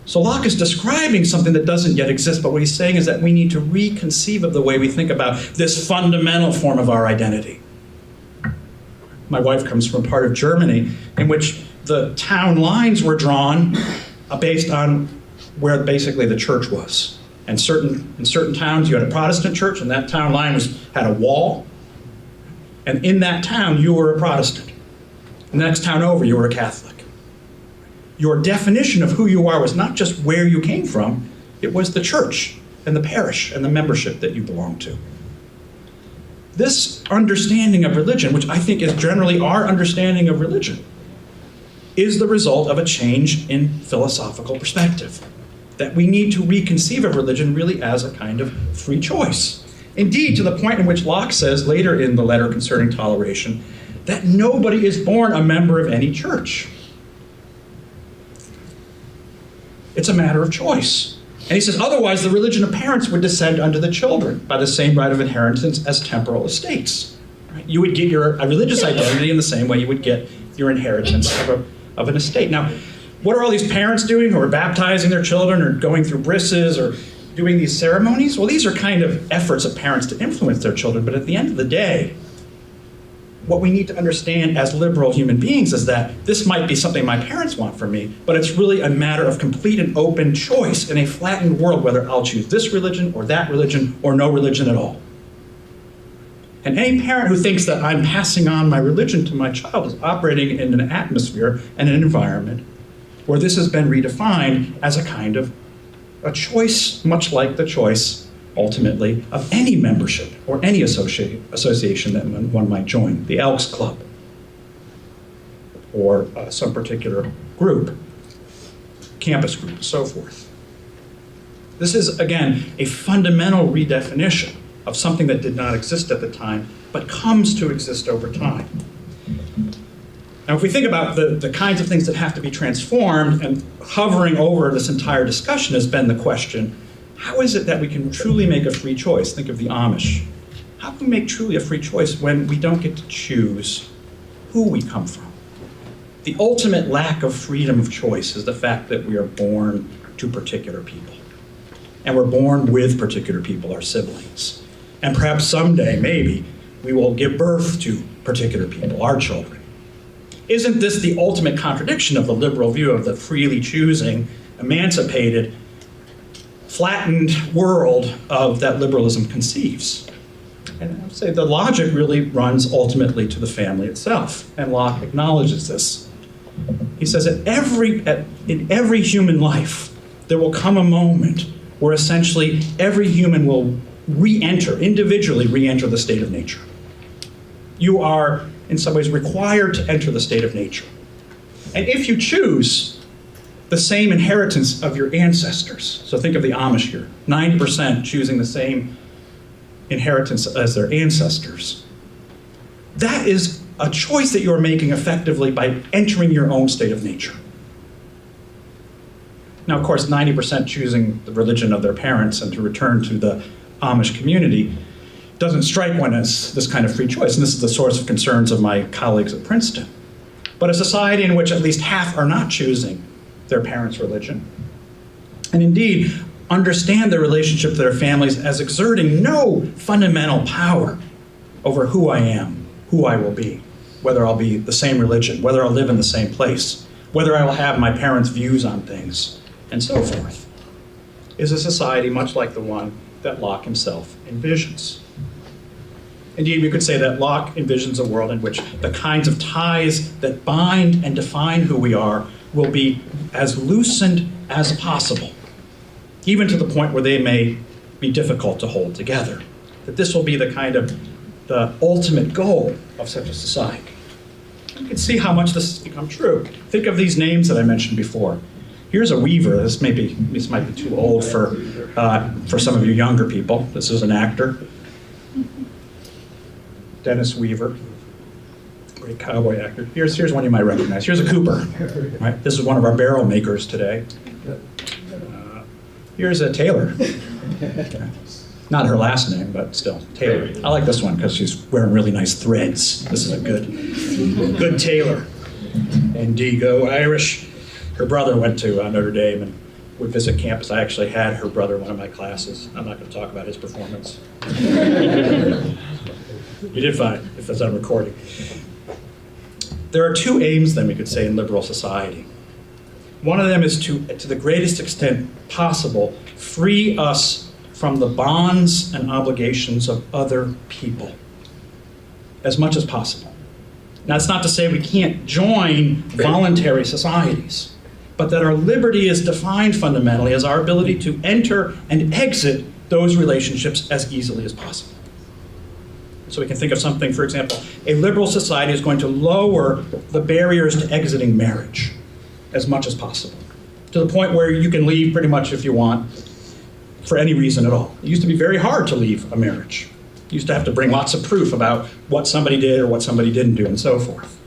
So Locke is describing something that doesn't yet exist, but what he's saying is that we need to reconceive of the way we think about this fundamental form of our identity. My wife comes from a part of Germany in which the town lines were drawn based on where basically the church was. And in certain towns you had a Protestant church, and that town line had a wall. And in that town you were a Protestant. And the next town over you were a Catholic. Your definition of who you are was not just where you came from, it was the church and the parish and the membership that you belonged to. This understanding of religion, which I think is generally our understanding of religion, is the result of a change in philosophical perspective. That we need to reconceive of religion really as a kind of free choice. Indeed, to the point in which Locke says later in the letter concerning toleration, that nobody is born a member of any church. It's a matter of choice. And he says, otherwise the religion of parents would descend unto the children by the same right of inheritance as temporal estates. Right? You would get your religious identity in the same way you would get your inheritance of an estate. Now, what are all these parents doing who are baptizing their children or going through brisses or doing these ceremonies? Well, these are kind of efforts of parents to influence their children, but at the end of the day, what we need to understand as liberal human beings is that this might be something my parents want for me, but it's really a matter of complete and open choice in a flattened world, whether I'll choose this religion or that religion or no religion at all. And any parent who thinks that I'm passing on my religion to my child is operating in an atmosphere and an environment where this has been redefined as a kind of a choice, much like the choice ultimately, of any membership or any association that one might join, the Elks Club, or some particular group, campus group, and so forth. This is, again, a fundamental redefinition of something that did not exist at the time, but comes to exist over time. Now, if we think about the kinds of things that have to be transformed, and hovering over this entire discussion has been the question, how is it that we can truly make a free choice? Think of the Amish. How can we make truly a free choice when we don't get to choose who we come from? The ultimate lack of freedom of choice is the fact that we are born to particular people. And we're born with particular people, our siblings. And perhaps someday, maybe, we will give birth to particular people, our children. Isn't this the ultimate contradiction of the liberal view of the freely choosing, emancipated, flattened world that liberalism conceives? And I would say the logic really runs ultimately to the family itself, and Locke acknowledges this. He says that in every human life, there will come a moment where essentially every human will individually re-enter the state of nature. You are, in some ways, required to enter the state of nature. And if you choose the same inheritance of your ancestors. So think of the Amish here, 90% choosing the same inheritance as their ancestors. That is a choice that you're making effectively by entering your own state of nature. Now, of course, 90% choosing the religion of their parents and to return to the Amish community doesn't strike one as this kind of free choice, and this is the source of concerns of my colleagues at Princeton. But a society in which at least half are not choosing their parents' religion, and indeed understand their relationship to their families as exerting no fundamental power over who I am, who I will be, whether I'll be the same religion, whether I'll live in the same place, whether I will have my parents' views on things, and so forth, is a society much like the one that Locke himself envisions. Indeed, we could say that Locke envisions a world in which the kinds of ties that bind and define who we are will be as loosened as possible, even to the point where they may be difficult to hold together. That this will be the ultimate goal of such a society. You can see how much this has become true. Think of these names that I mentioned before. Here's a weaver. This might be too old for some of you younger people. This is an actor. Dennis Weaver, great cowboy actor. Here's one you might recognize. Here's a Cooper. Right? This is one of our barrel makers today. Here's a Taylor. Not her last name, but still, Taylor. I like this one because she's wearing really nice threads. This is a good Taylor. Indigo, Irish. Her brother went to Notre Dame and would visit campus. I actually had her brother in one of my classes. I'm not going to talk about his performance. You did fine, if that's on recording. There are two aims, then, we could say, in liberal society. One of them is to the greatest extent possible, free us from the bonds and obligations of other people, as much as possible. Now, that's not to say we can't join voluntary societies, but that our liberty is defined fundamentally as our ability to enter and exit those relationships as easily as possible. So we can think of something, for example, a liberal society is going to lower the barriers to exiting marriage as much as possible, to the point where you can leave pretty much if you want, for any reason at all. It used to be very hard to leave a marriage. You used to have to bring lots of proof about what somebody did or what somebody didn't do, and so forth.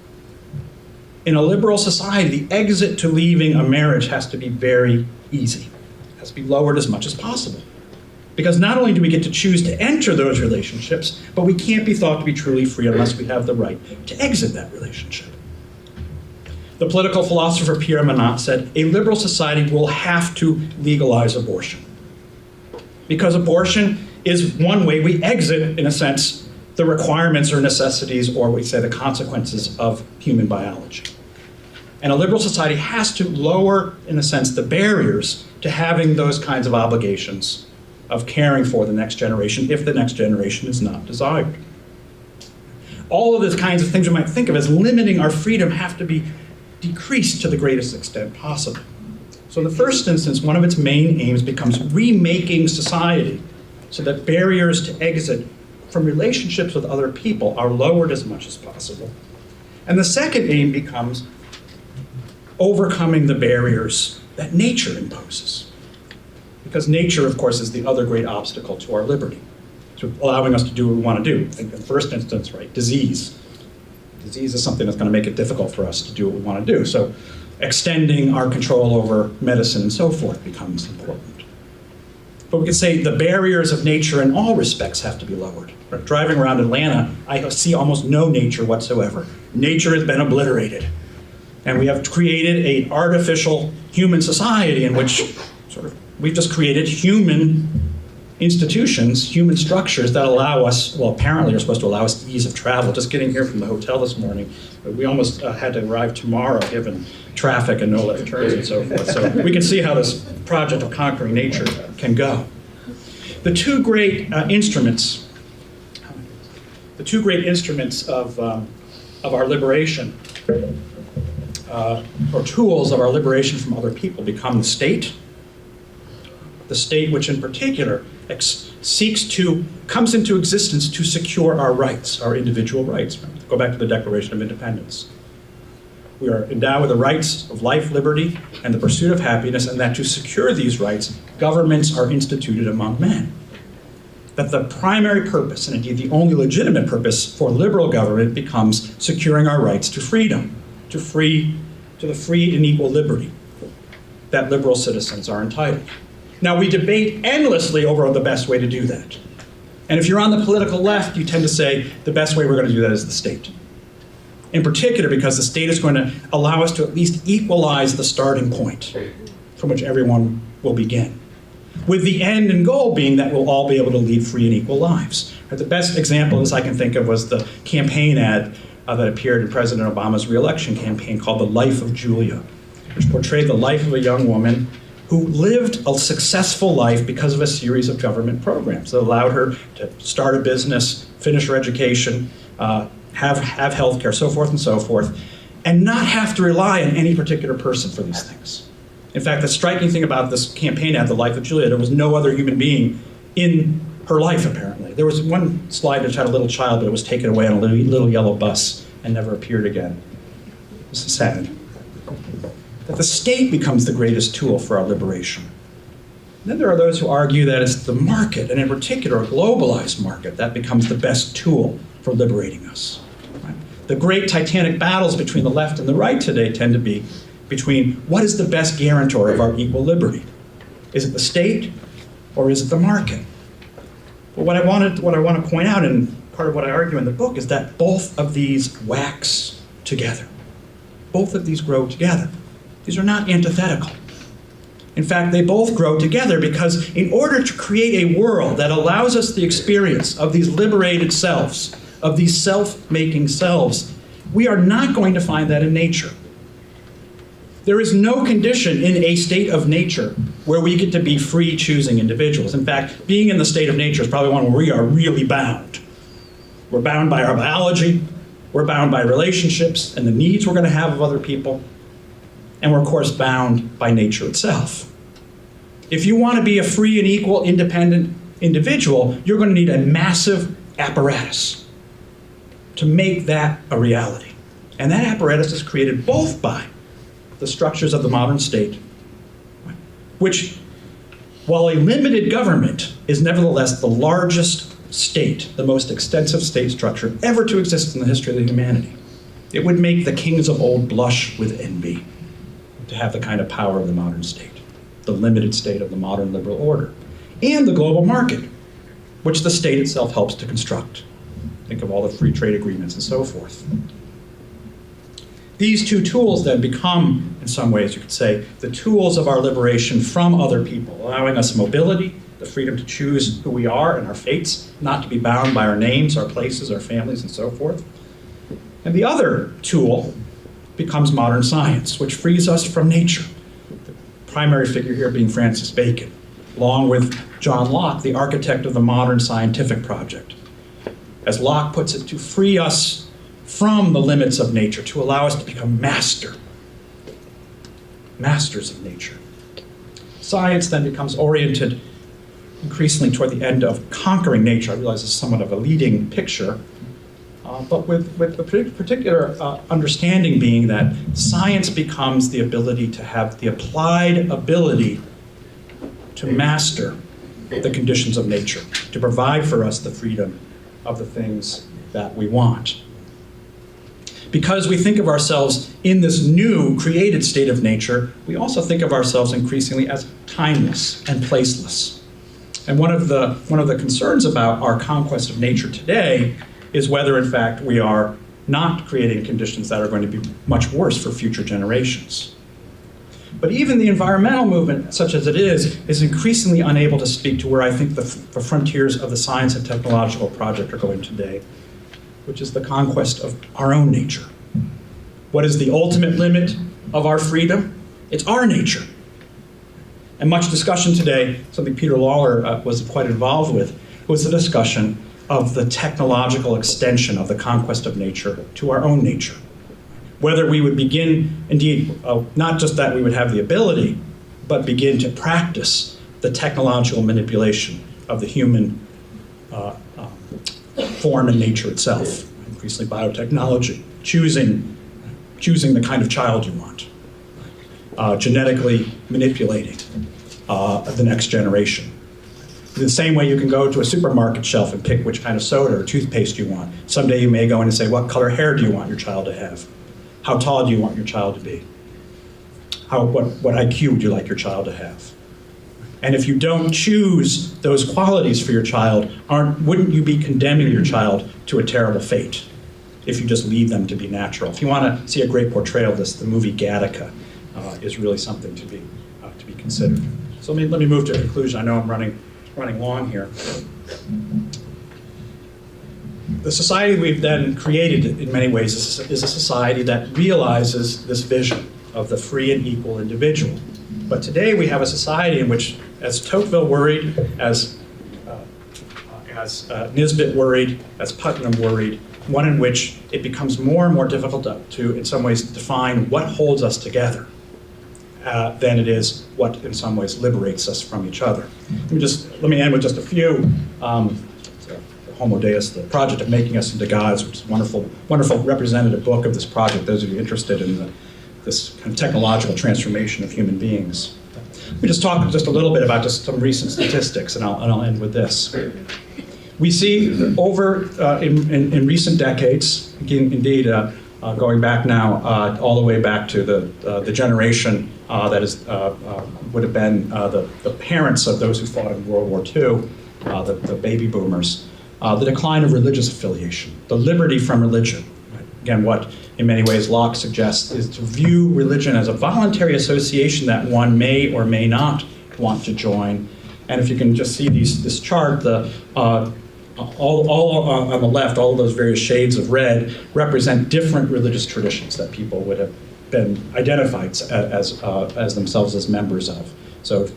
In a liberal society, the exit to leaving a marriage has to be very easy. It has to be lowered as much as possible. Because not only do we get to choose to enter those relationships, but we can't be thought to be truly free unless we have the right to exit that relationship. The political philosopher Pierre Manat said, a liberal society will have to legalize abortion. Because abortion is one way we exit, in a sense, the requirements or necessities, or we say the consequences of human biology. And a liberal society has to lower, in a sense, the barriers to having those kinds of obligations of caring for the next generation if the next generation is not desired. All of these kinds of things we might think of as limiting our freedom have to be decreased to the greatest extent possible. So in the first instance, one of its main aims becomes remaking society so that barriers to exit from relationships with other people are lowered as much as possible. And the second aim becomes overcoming the barriers that nature imposes. Because nature, of course, is the other great obstacle to our liberty, to allowing us to do what we want to do. I think in the first instance, right, disease. Disease is something that's going to make it difficult for us to do what we want to do. So extending our control over medicine and so forth becomes important. But we could say the barriers of nature in all respects have to be lowered. Right? Driving around Atlanta, I see almost no nature whatsoever. Nature has been obliterated. And we have created an artificial human society in which we've just created human institutions, human structures that allow us, well, apparently are supposed to allow us ease of travel. Just getting here from the hotel this morning, we almost had to arrive tomorrow given traffic and no left turns and so forth. So we can see how this project of conquering nature can go. The two great instruments of our liberation, or tools of our liberation from other people, become the state which in particular comes into existence to secure our rights, our individual rights. Go back to the Declaration of Independence. We are endowed with the rights of life, liberty, and the pursuit of happiness, and that to secure these rights, governments are instituted among men. That the primary purpose, and indeed the only legitimate purpose for liberal government, becomes securing our rights to freedom, to the free and equal liberty that liberal citizens are entitled. Now, we debate endlessly over the best way to do that. And if you're on the political left, you tend to say the best way we're going to do that is the state. In particular, because the state is going to allow us to at least equalize the starting point from which everyone will begin, with the end and goal being that we'll all be able to lead free and equal lives. The best example of this I can think of was the campaign ad that appeared in President Obama's re-election campaign called The Life of Julia, which portrayed the life of a young woman who lived a successful life because of a series of government programs that allowed her to start a business, finish her education, have health care, so forth and so forth, and not have to rely on any particular person for these things. In fact, the striking thing about this campaign ad, The Life of Julia, there was no other human being in her life, apparently. There was one slide which had a little child, but it was taken away on a little yellow bus and never appeared again. This is sad. That the state becomes the greatest tool for our liberation. And then there are those who argue that it's the market, and in particular a globalized market, that becomes the best tool for liberating us. Right? The great titanic battles between the left and the right today tend to be between what is the best guarantor of our equal liberty? Is it the state or is it the market? But what I want to point out, and part of what I argue in the book, is that both of these wax together. Both of these grow together. These are not antithetical. In fact, they both grow together because in order to create a world that allows us the experience of these liberated selves, of these self-making selves, we are not going to find that in nature. There is no condition in a state of nature where we get to be free choosing individuals. In fact, being in the state of nature is probably one where we are really bound. We're bound by our biology, we're bound by relationships and the needs we're going to have of other people, and we're of course bound by nature itself. If you want to be a free and equal, independent individual, you're going to need a massive apparatus to make that a reality. And that apparatus is created both by the structures of the modern state, which, while a limited government, is nevertheless the largest state, the most extensive state structure ever to exist in the history of humanity. It would make the kings of old blush with envy to have the kind of power of the modern state, the limited state of the modern liberal order, and the global market, which the state itself helps to construct. Think of all the free trade agreements and so forth. These two tools then become, in some ways you could say, the tools of our liberation from other people, allowing us mobility, the freedom to choose who we are and our fates, not to be bound by our names, our places, our families, and so forth. And the other tool becomes modern science, which frees us from nature. The primary figure here being Francis Bacon, along with John Locke, the architect of the modern scientific project. As Locke puts it, to free us from the limits of nature, to allow us to become masters of nature. Science then becomes oriented increasingly toward the end of conquering nature. I realize it's somewhat of a leading picture, but with the particular understanding being that science becomes the ability to have the applied ability to master the conditions of nature, to provide for us the freedom of the things that we want. Because we think of ourselves in this new created state of nature, we also think of ourselves increasingly as timeless and placeless. And one of the concerns about our conquest of nature today is whether, in fact, we are not creating conditions that are going to be much worse for future generations. But even the environmental movement, such as it is increasingly unable to speak to where I think the frontiers of the science and technological project are going today, which is the conquest of our own nature. What is the ultimate limit of our freedom? It's our nature. And much discussion today, something Peter Lawler was quite involved with, was the discussion of the technological extension of the conquest of nature to our own nature. Whether we would begin, indeed, not just that we would have the ability, but begin to practice the technological manipulation of the human form and nature itself, increasingly biotechnology, choosing the kind of child you want, genetically manipulating the next generation. In the same way you can go to a supermarket shelf and pick which kind of soda or toothpaste you want. Someday you may go in and say, what color hair do you want your child to have? How tall do you want your child to be? What IQ would you like your child to have? And if you don't choose those qualities for your child, wouldn't you be condemning your child to a terrible fate if you just leave them to be natural? If you want to see a great portrayal of this, the movie Gattaca is really something to be considered. So let me move to a conclusion. I know I'm running long here. The society we've then created in many ways is a society that realizes this vision of the free and equal individual. But today we have a society in which, as Tocqueville worried, as Nisbet worried, as Putnam worried, one in which it becomes more and more difficult to in some ways, define what holds us together than it is what, in some ways, liberates us from each other. Let me end with just a few. Homo Deus, the project of making us into gods, which is a wonderful representative book of this project, those of you interested in this kind of technological transformation of human beings. Let me just talk just a little bit about just some recent statistics, and I'll end with this. We see in recent decades, indeed going back now all the way back to the generation that would have been the parents of those who fought in World War II, the baby boomers, the decline of religious affiliation, the liberty from religion. Right? Again, what in many ways Locke suggests is to view religion as a voluntary association that one may or may not want to join. And if you can just see this chart, all on the left, all of those various shades of red represent different religious traditions that people would have been identified as themselves as members of. So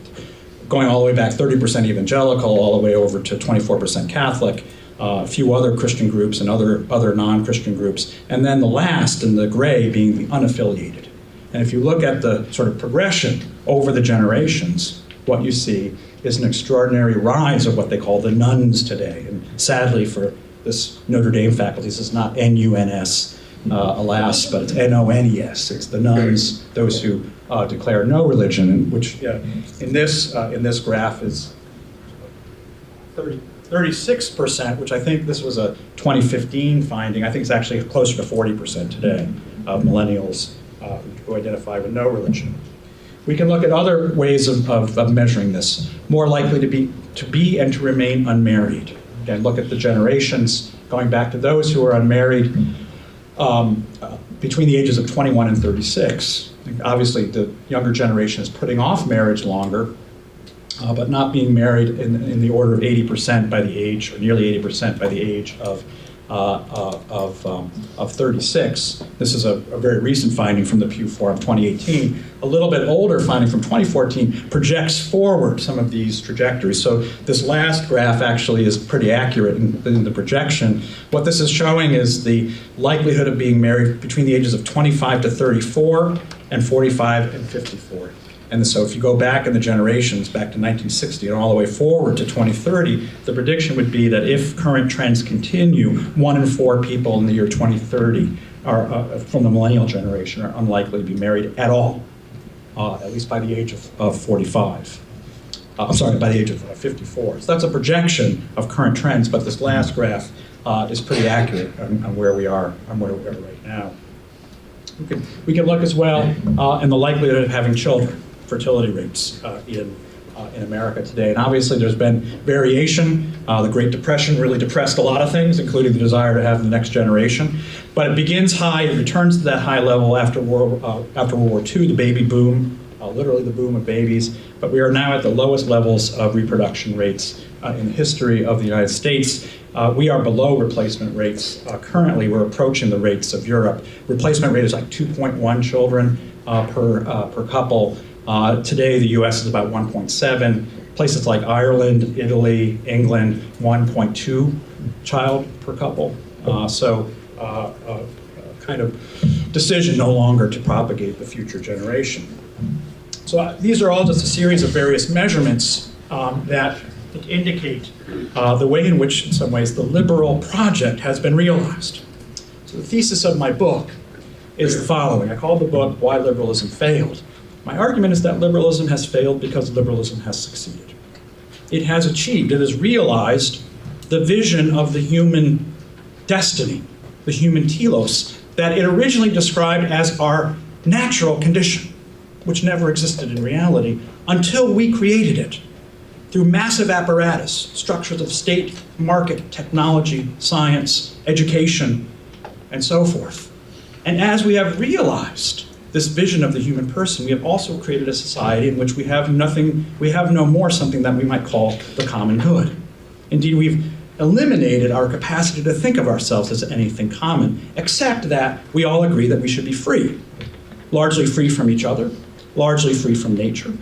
going all the way back, 30% evangelical, all the way over to 24% Catholic, a few other Christian groups and other non-Christian groups, and then the last in the gray being the unaffiliated. And if you look at the sort of progression over the generations, what you see is an extraordinary rise of what they call the nuns today. And sadly for this Notre Dame faculty, this is not N-U-N-S, alas, but it's N-O-N-E-S. It's the nuns, those who declare no religion, and which in this graph is 36%, which I think this was a 2015 finding. I think it's actually closer to 40% today of millennials who identify with no religion. We can look at other ways of measuring this. More likely to be and to remain unmarried. Again, look at the generations going back to those who are unmarried between the ages of 21 and 36. Obviously, the younger generation is putting off marriage longer, but not being married in the order of 80% by the age, or nearly 80% by the age of 36. This is a very recent finding from the Pew Forum 2018. A little bit older finding from 2014 projects forward some of these trajectories. So this last graph actually is pretty accurate in the projection. What this is showing is the likelihood of being married between the ages of 25 to 34 and 45 and 54. And so if you go back in the generations, back to 1960 and all the way forward to 2030, the prediction would be that if current trends continue, 1 in 4 people in the year 2030 are, from the millennial generation are unlikely to be married at all, at least by the age of 45. By the age of 54. So that's a projection of current trends, but this last graph is pretty accurate on where we are right now. We can look as well in the likelihood of having children. Fertility rates in America today. And obviously there's been variation. The Great Depression really depressed a lot of things, including the desire to have the next generation. But it begins high, it returns to that high level after World War II, the baby boom, literally the boom of babies. But we are now at the lowest levels of reproduction rates in the history of the United States. We are below replacement rates. Currently, we're approaching the rates of Europe. Replacement rate is like 2.1 children per couple. Today, the US is about 1.7. Places like Ireland, Italy, England, 1.2 child per couple. Kind of decision no longer to propagate the future generation. So these are all just a series of various measurements that indicate the way in which, in some ways, the liberal project has been realized. So the thesis of my book is the following. I called the book Why Liberalism Failed. My argument is that liberalism has failed because liberalism has succeeded. It has achieved, it has realized the vision of the human destiny, the human telos, that it originally described as our natural condition, which never existed in reality until we created it through massive apparatus, structures of state, market, technology, science, education, and so forth. And as we have realized this vision of the human person, we have also created a society in which we have no more something that we might call the common good. Indeed, we've eliminated our capacity to think of ourselves as anything common, except that we all agree that we should be free, largely free from each other, largely free from nature.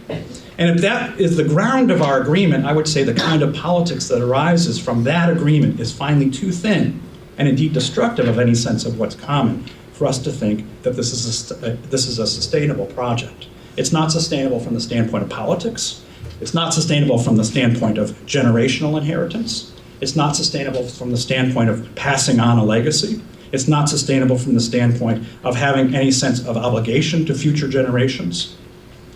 And if that is the ground of our agreement, I would say the kind of politics that arises from that agreement is finally too thin and indeed destructive of any sense of what's common for us to think that this is a sustainable project. It's not sustainable from the standpoint of politics. It's not sustainable from the standpoint of generational inheritance. It's not sustainable from the standpoint of passing on a legacy. It's not sustainable from the standpoint of having any sense of obligation to future generations.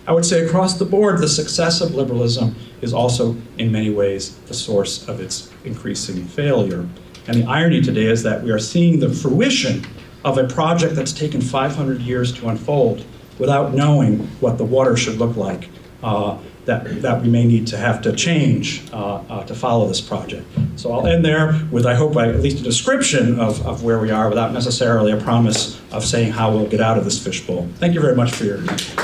I would say across the board, the success of liberalism is also, in many ways, the source of its increasing failure. And the irony today is that we are seeing the fruition of a project that's taken 500 years to unfold without knowing what the water should look like, that we may need to have to change to follow this project. So I'll end there with, I hope, at least a description of where we are without necessarily a promise of saying how we'll get out of this fishbowl. Thank you very much for your attention.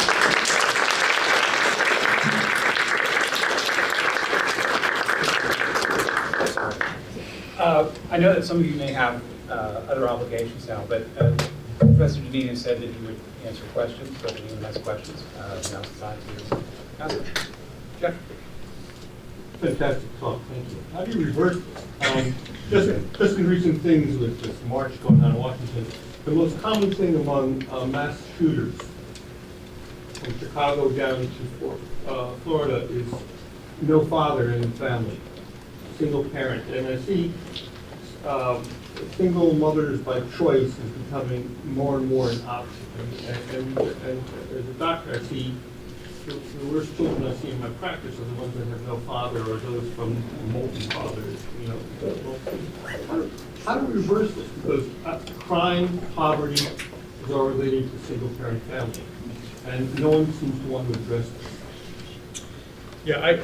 I know that some of you may have other obligations now, but Professor Deneen has said that he would answer questions, so if anyone has questions, now's the time to ask them. Jeff? Fantastic talk, thank you. How do you reverse just in recent things with this march going on in Washington, the most common thing among mass shooters from Chicago down to Florida is no father in the family, single parent. And I see single mothers by choice is becoming more and more an option. And as a doctor, I see the worst children I see in my practice are the ones that have no father or those from molten fathers. You know, how do we reverse this? Because crime, poverty is all related to single-parent family, and no one seems to want to address this. Yeah,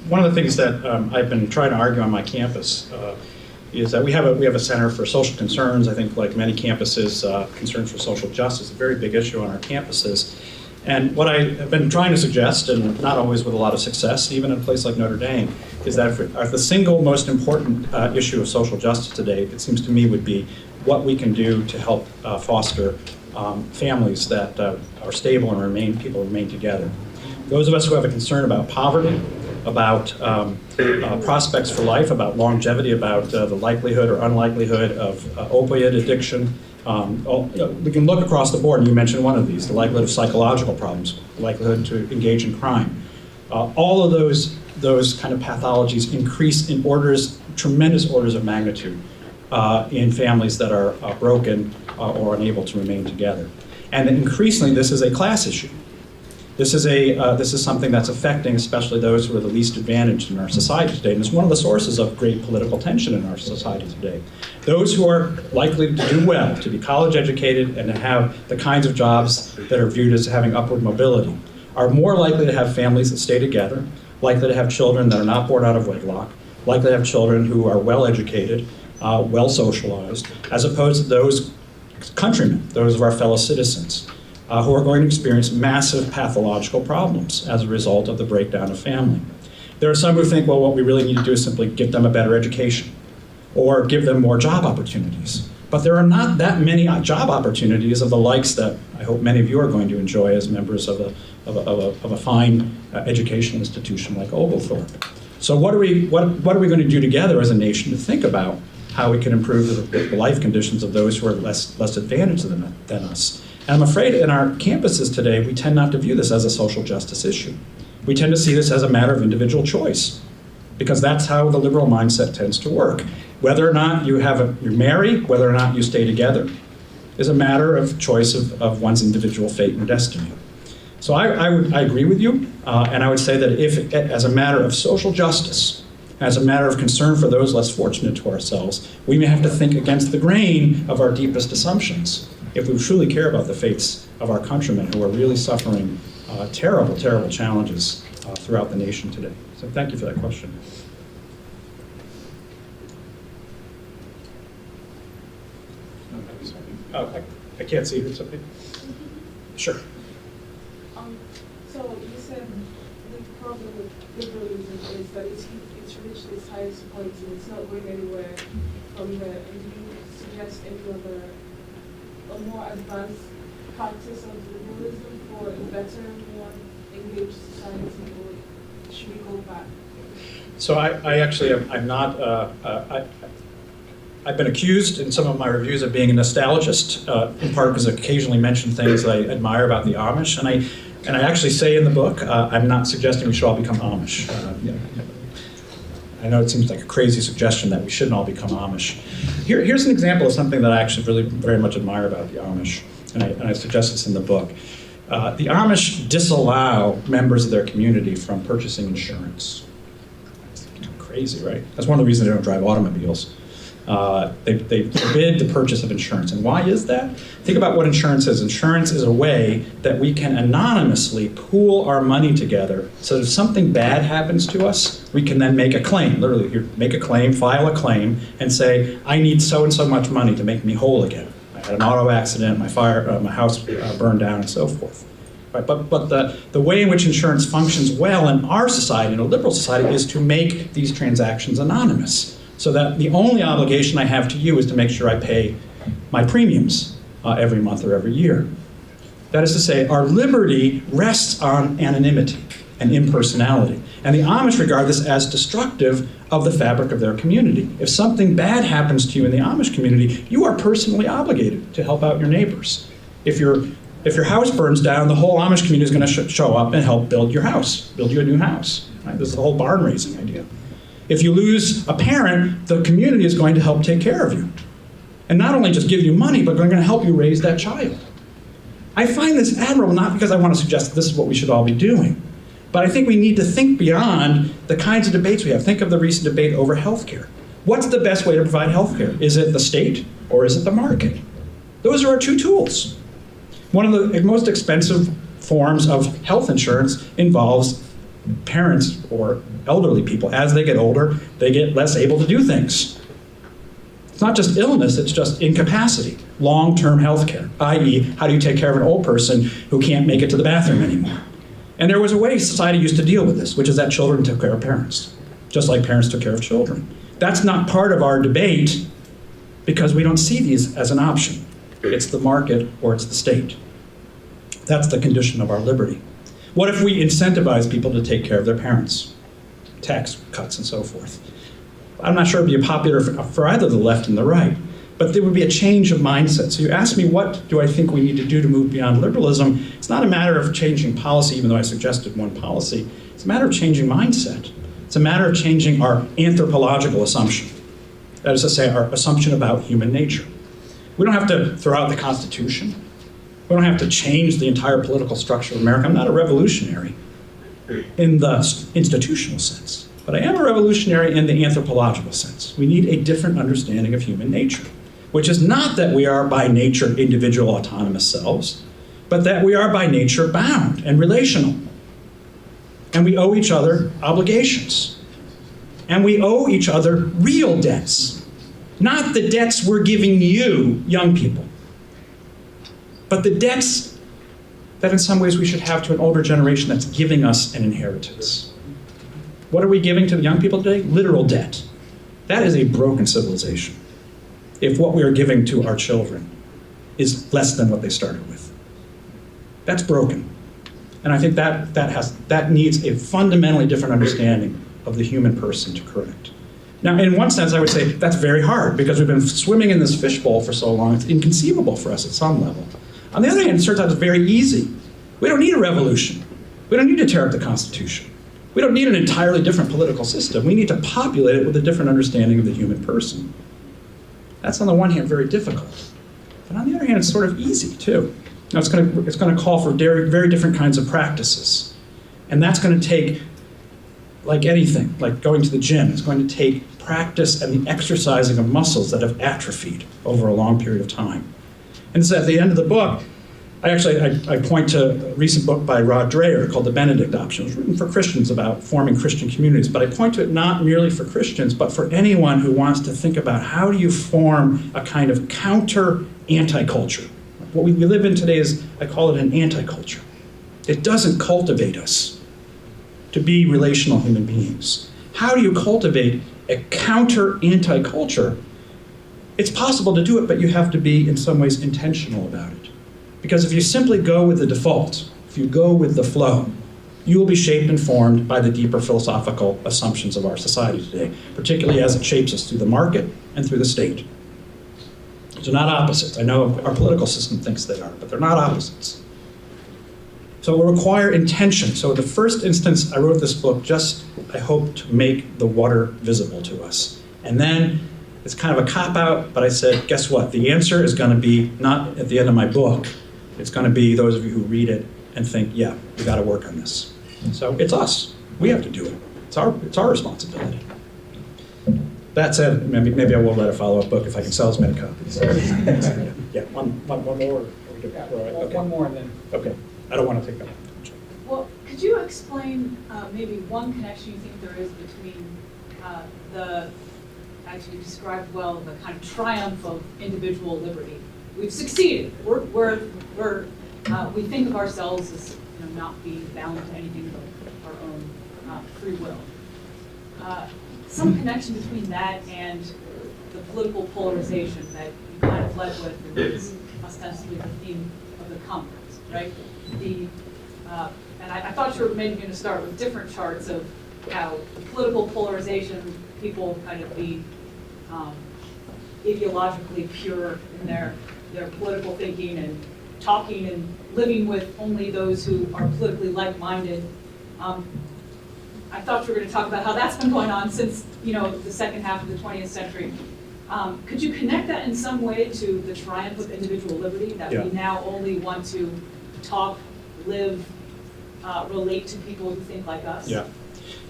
one of the things that I've been trying to argue on my campus is that we have a center for social concerns. I think, like many campuses, concerns for social justice is a very big issue on our campuses. And what I have been trying to suggest, and not always with a lot of success, even in a place like Notre Dame, is that if the single most important issue of social justice today, it seems to me, would be what we can do to help foster families that are stable and people remain together. Those of us who have a concern about poverty, about prospects for life, about longevity, about the likelihood or unlikelihood of opioid addiction. We can look across the board, and you mentioned one of these, the likelihood of psychological problems, the likelihood to engage in crime. All of those kind of pathologies increase in tremendous orders of magnitude in families that are broken or unable to remain together. And increasingly, this is a class issue. This is something that's affecting especially those who are the least advantaged in our society today, and it's one of the sources of great political tension in our society today. Those who are likely to do well, to be college educated and to have the kinds of jobs that are viewed as having upward mobility, are more likely to have families that stay together, likely to have children that are not born out of wedlock, likely to have children who are well educated, well socialized, as opposed to those countrymen, those of our fellow citizens, who are going to experience massive pathological problems as a result of the breakdown of family. There are some who think, well, what we really need to do is simply give them a better education or give them more job opportunities. But there are not that many job opportunities of the likes that I hope many of you are going to enjoy as members of a fine educational institution like Oglethorpe. So what are we going to do together as a nation to think about how we can improve the life conditions of those who are less advantaged than us? And I'm afraid in our campuses today, we tend not to view this as a social justice issue. We tend to see this as a matter of individual choice, because that's how the liberal mindset tends to work. Whether or not you marry, whether or not you stay together, is a matter of choice of one's individual fate and destiny. So I agree with you, and I would say that if, as a matter of social justice, as a matter of concern for those less fortunate to ourselves, we may have to think against the grain of our deepest assumptions if we truly care about the fates of our countrymen who are really suffering terrible, terrible challenges throughout the nation today. So thank you for that question. Oh, I can't see who's up here. Sure. So you said problem with liberalism is that it's reached its highest point and it's not going anywhere from there. And do you suggest any other, a more advanced practice of liberalism for a better, more engaged society, or should we go back? So I actually I'm not. I've been accused in some of my reviews of being a nostalgist, in part because I occasionally mention things I admire about the Amish, and I actually say in the book, I'm not suggesting we should all become Amish. I know it seems like a crazy suggestion that we shouldn't all become Amish. Here's an example of something that I actually really very much admire about the Amish, and I suggest this in the book. The Amish disallow members of their community from purchasing insurance. That's crazy, right? That's one of the reasons they don't drive automobiles. They forbid the purchase of insurance. And why is that? Think about what insurance is. Insurance is a way that we can anonymously pool our money together so that if something bad happens to us, we can then make a claim. Literally, you make a claim, file a claim, and say, I need so and so much money to make me whole again. I had an auto accident, my house burned down, and so forth. Right? But the way in which insurance functions well in our society, in a liberal society, is to make these transactions anonymous. So that the only obligation I have to you is to make sure I pay my premiums every month or every year. That is to say, our liberty rests on anonymity and impersonality. And the Amish regard this as destructive of the fabric of their community. If something bad happens to you in the Amish community, you are personally obligated to help out your neighbors. If your house burns down, the whole Amish community is going to show up and help build your house, build you a new house. Right? This is the whole barn raising idea. If you lose a parent, the community is going to help take care of you. And not only just give you money, but they're going to help you raise that child. I find this admirable, not because I want to suggest that this is what we should all be doing, but I think we need to think beyond the kinds of debates we have. Think of the recent debate over healthcare. What's the best way to provide healthcare? Is it the state or is it the market? Those are our two tools. One of the most expensive forms of health insurance involves parents or elderly people. As they get older, they get less able to do things. It's not just illness, it's just incapacity. Long-term health care, i.e., how do you take care of an old person who can't make it to the bathroom anymore? And there was a way society used to deal with this, which is that children took care of parents, just like parents took care of children. That's not part of our debate because we don't see these as an option. It's the market or it's the state. That's the condition of our liberty. What if we incentivize people to take care of their parents? Tax cuts and so forth. I'm not sure it would be popular for either the left and the right, but there would be a change of mindset. So you ask me, what do I think we need to do to move beyond liberalism? It's not a matter of changing policy, even though I suggested one policy. It's a matter of changing mindset. It's a matter of changing our anthropological assumption. That is to say, our assumption about human nature. We don't have to throw out the Constitution. We don't have to change the entire political structure of America. I'm not a revolutionary in the institutional sense, but I am a revolutionary in the anthropological sense. We need a different understanding of human nature, which is not that we are by nature individual autonomous selves, but that we are by nature bound and relational. And we owe each other obligations. And we owe each other real debts, not the debts we're giving you, young people, but the debts that in some ways we should have to an older generation that's giving us an inheritance. What are we giving to the young people today? Literal debt. That is a broken civilization, if what we are giving to our children is less than what they started with. That's broken. And I think that needs a fundamentally different understanding of the human person to correct. Now, in one sense, I would say that's very hard because we've been swimming in this fishbowl for so long, it's inconceivable for us at some level. On the other hand, it turns out it's very easy. We don't need a revolution. We don't need to tear up the Constitution. We don't need an entirely different political system. We need to populate it with a different understanding of the human person. That's on the one hand very difficult, but on the other hand, it's sort of easy too. Now, it's going to call for very, very different kinds of practices, and that's going to take, like anything, like going to the gym, it's going to take practice and the exercising of muscles that have atrophied over a long period of time. And so at the end of the book, I point to a recent book by Rod Dreher called The Benedict Option. It was written for Christians about forming Christian communities, but I point to it not merely for Christians, but for anyone who wants to think about how do you form a kind of counter-anti-culture. What we live in today is, I call it an anti-culture. It doesn't cultivate us. to be relational human beings. How do you cultivate a counter-anti-culture? It's possible to do it, but you have to be, in some ways, intentional about it. Because if you simply go with the default, if you go with the flow, you will be shaped and formed by the deeper philosophical assumptions of our society today, particularly as it shapes us through the market and through the state. They're not opposites. I know our political system thinks they are, but they're not opposites. So it will require intention. So in the first instance, I wrote this book just, I hope, to make the water visible to us. And then it's kind of a cop-out, but I said, guess what? The answer is going to be not at the end of my book. It's going to be those of you who read it and think, yeah, we got to work on this. So it's us. We have to do it. It's our responsibility. That said, maybe I will write a follow-up book if I can sell as many copies. Yeah, one more. Okay. One more and then. Okay, I don't want to take that. Well, could you explain maybe one connection you think there is between as you described well, the kind of triumph of individual liberty? We've succeeded. We think of ourselves as not being bound to anything but our own free will. Some connection between that and the political polarization that you kind of led with, and is ostensibly the theme of the conference, right? And I thought you were maybe going to start with different charts of how the political polarization, people kind of be ideologically pure in their political thinking and talking and living with only those who are politically like-minded. I thought you were going to talk about how that's been going on since the second half of the 20th century. Could you connect that in some way to the triumph of individual liberty, that we now only want to talk, live, relate to people who think like us?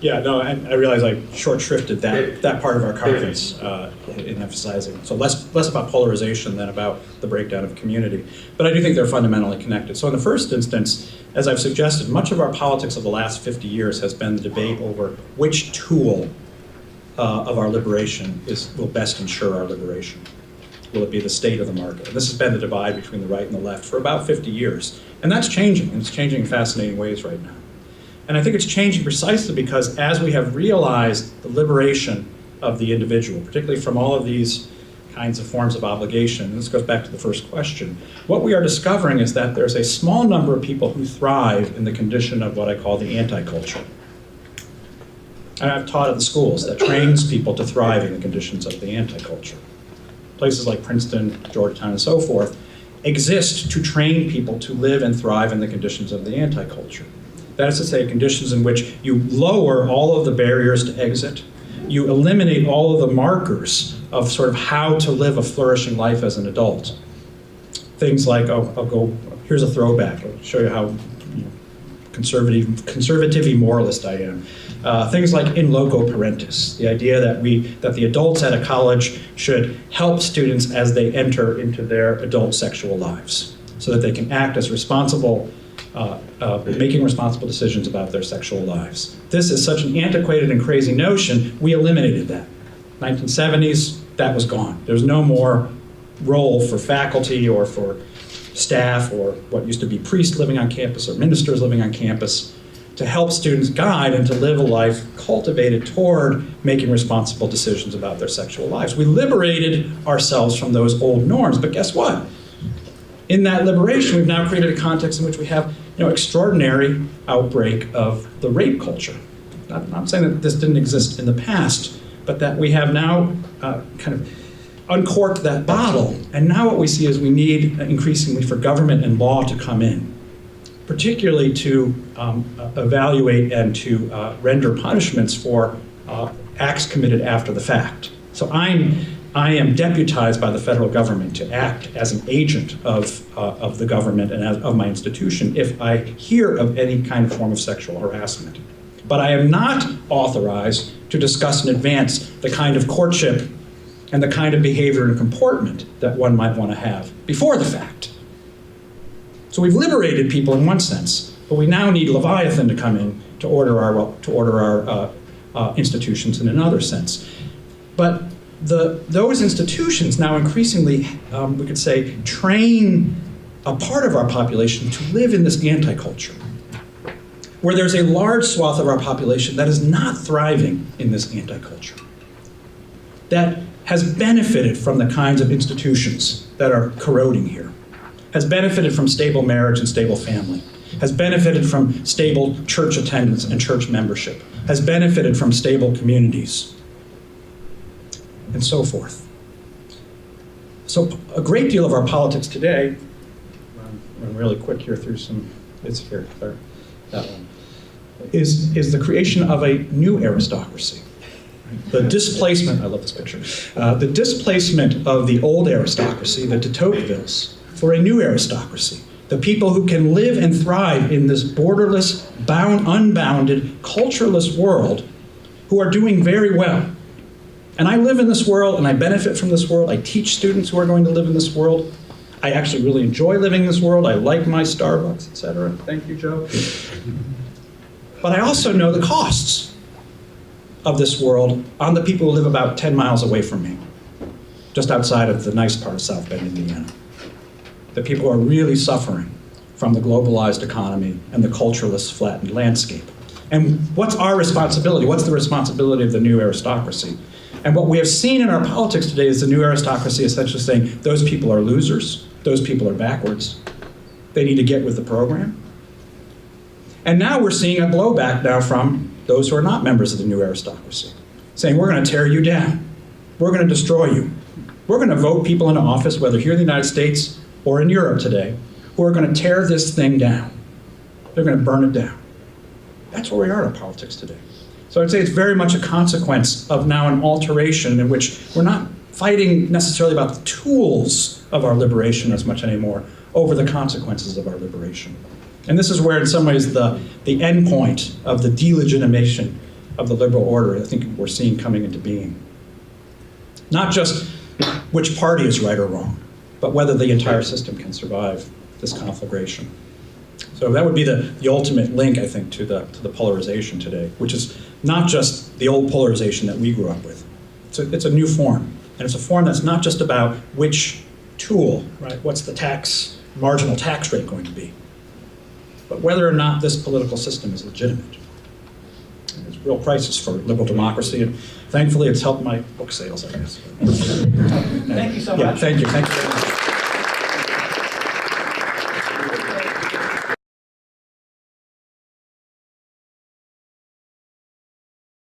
Yeah, no, I realize I short-shrifted that part of our conference in emphasizing. So less about polarization than about the breakdown of community. But I do think they're fundamentally connected. So in the first instance, as I've suggested, much of our politics of the last 50 years has been the debate over which tool of our liberation will best ensure our liberation. Will it be the state or the market? And this has been the divide between the right and the left for about 50 years. And that's changing, and it's changing in fascinating ways right now. And I think it's changing precisely because as we have realized the liberation of the individual, particularly from all of these kinds of forms of obligation, and this goes back to the first question, what we are discovering is that there's a small number of people who thrive in the condition of what I call the anti-culture. And I've taught at the schools that trains people to thrive in the conditions of the anti-culture. Places like Princeton, Georgetown, and so forth exist to train people to live and thrive in the conditions of the anti-culture. That is to say, conditions in which you lower all of the barriers to exit, you eliminate all of the markers of sort of how to live a flourishing life as an adult. Things like, here's a throwback, I'll show you how conservative moralist I am. Things like in loco parentis, the idea that the adults at a college should help students as they enter into their adult sexual lives, so that they can act as responsible, making responsible decisions about their sexual lives. This is such an antiquated and crazy notion, we eliminated that. 1970s, that was gone. There's no more role for faculty or for staff or what used to be priests living on campus or ministers living on campus to help students guide and to live a life cultivated toward making responsible decisions about their sexual lives. We liberated ourselves from those old norms, but guess what? In that liberation, we've now created a context in which we have extraordinary outbreak of the rape culture. I'm saying that this didn't exist in the past, but that we have now kind of uncorked that bottle. And now what we see is we need increasingly for government and law to come in, particularly to evaluate and to render punishments for acts committed after the fact. So I am deputized by the federal government to act as an agent of the government and of my institution if I hear of any kind of form of sexual harassment. But I am not authorized to discuss in advance the kind of courtship and the kind of behavior and comportment that one might want to have before the fact. So we've liberated people in one sense, but we now need Leviathan to come in to order our institutions in another sense. But those institutions now increasingly, we could say, train a part of our population to live in this anti-culture. where there's a large swath of our population that is not thriving in this anti-culture, that has benefited from the kinds of institutions that are corroding here, has benefited from stable marriage and stable family, has benefited from stable church attendance and church membership, has benefited from stable communities, and so forth. So a great deal of our politics today, I'm really quick here through some, it's here, there, that one, is the creation of a new aristocracy. The displacement, I love this picture, the displacement of the old aristocracy, the de Tocquevilles, for a new aristocracy. The people who can live and thrive in this borderless, unbounded, cultureless world, who are doing very well. And I live in this world, and I benefit from this world. I teach students who are going to live in this world. I actually really enjoy living in this world. I like my Starbucks, etc. Thank you, Joe. But I also know the costs of this world on the people who live about 10 miles away from me, just outside of the nice part of South Bend, Indiana. The people who are really suffering from the globalized economy and the cultureless, flattened landscape. And what's our responsibility? What's the responsibility of the new aristocracy? And what we have seen in our politics today is the new aristocracy essentially saying, those people are losers, those people are backwards, they need to get with the program. And now we're seeing a blowback now from those who are not members of the new aristocracy, saying, we're going to tear you down, we're going to destroy you. We're going to vote people into office, whether here in the United States or in Europe today, who are going to tear this thing down. They're going to burn it down. That's where we are in politics today. So I'd say it's very much a consequence of now an alteration in which we're not fighting necessarily about the tools of our liberation as much anymore, over the consequences of our liberation. And this is where, in some ways, the end point of the delegitimation of the liberal order, I think we're seeing coming into being. Not just which party is right or wrong, but whether the entire system can survive this conflagration. So that would be the ultimate link, I think, to the polarization today, which is not just the old polarization that we grew up with. It's a new form, and it's a form that's not just about which tool, right? What's the marginal tax rate going to be, but whether or not this political system is legitimate. And there's a real crisis for liberal democracy, and thankfully it's helped my book sales, I guess. Thank you so much. Yeah, thank you. Thank you very much.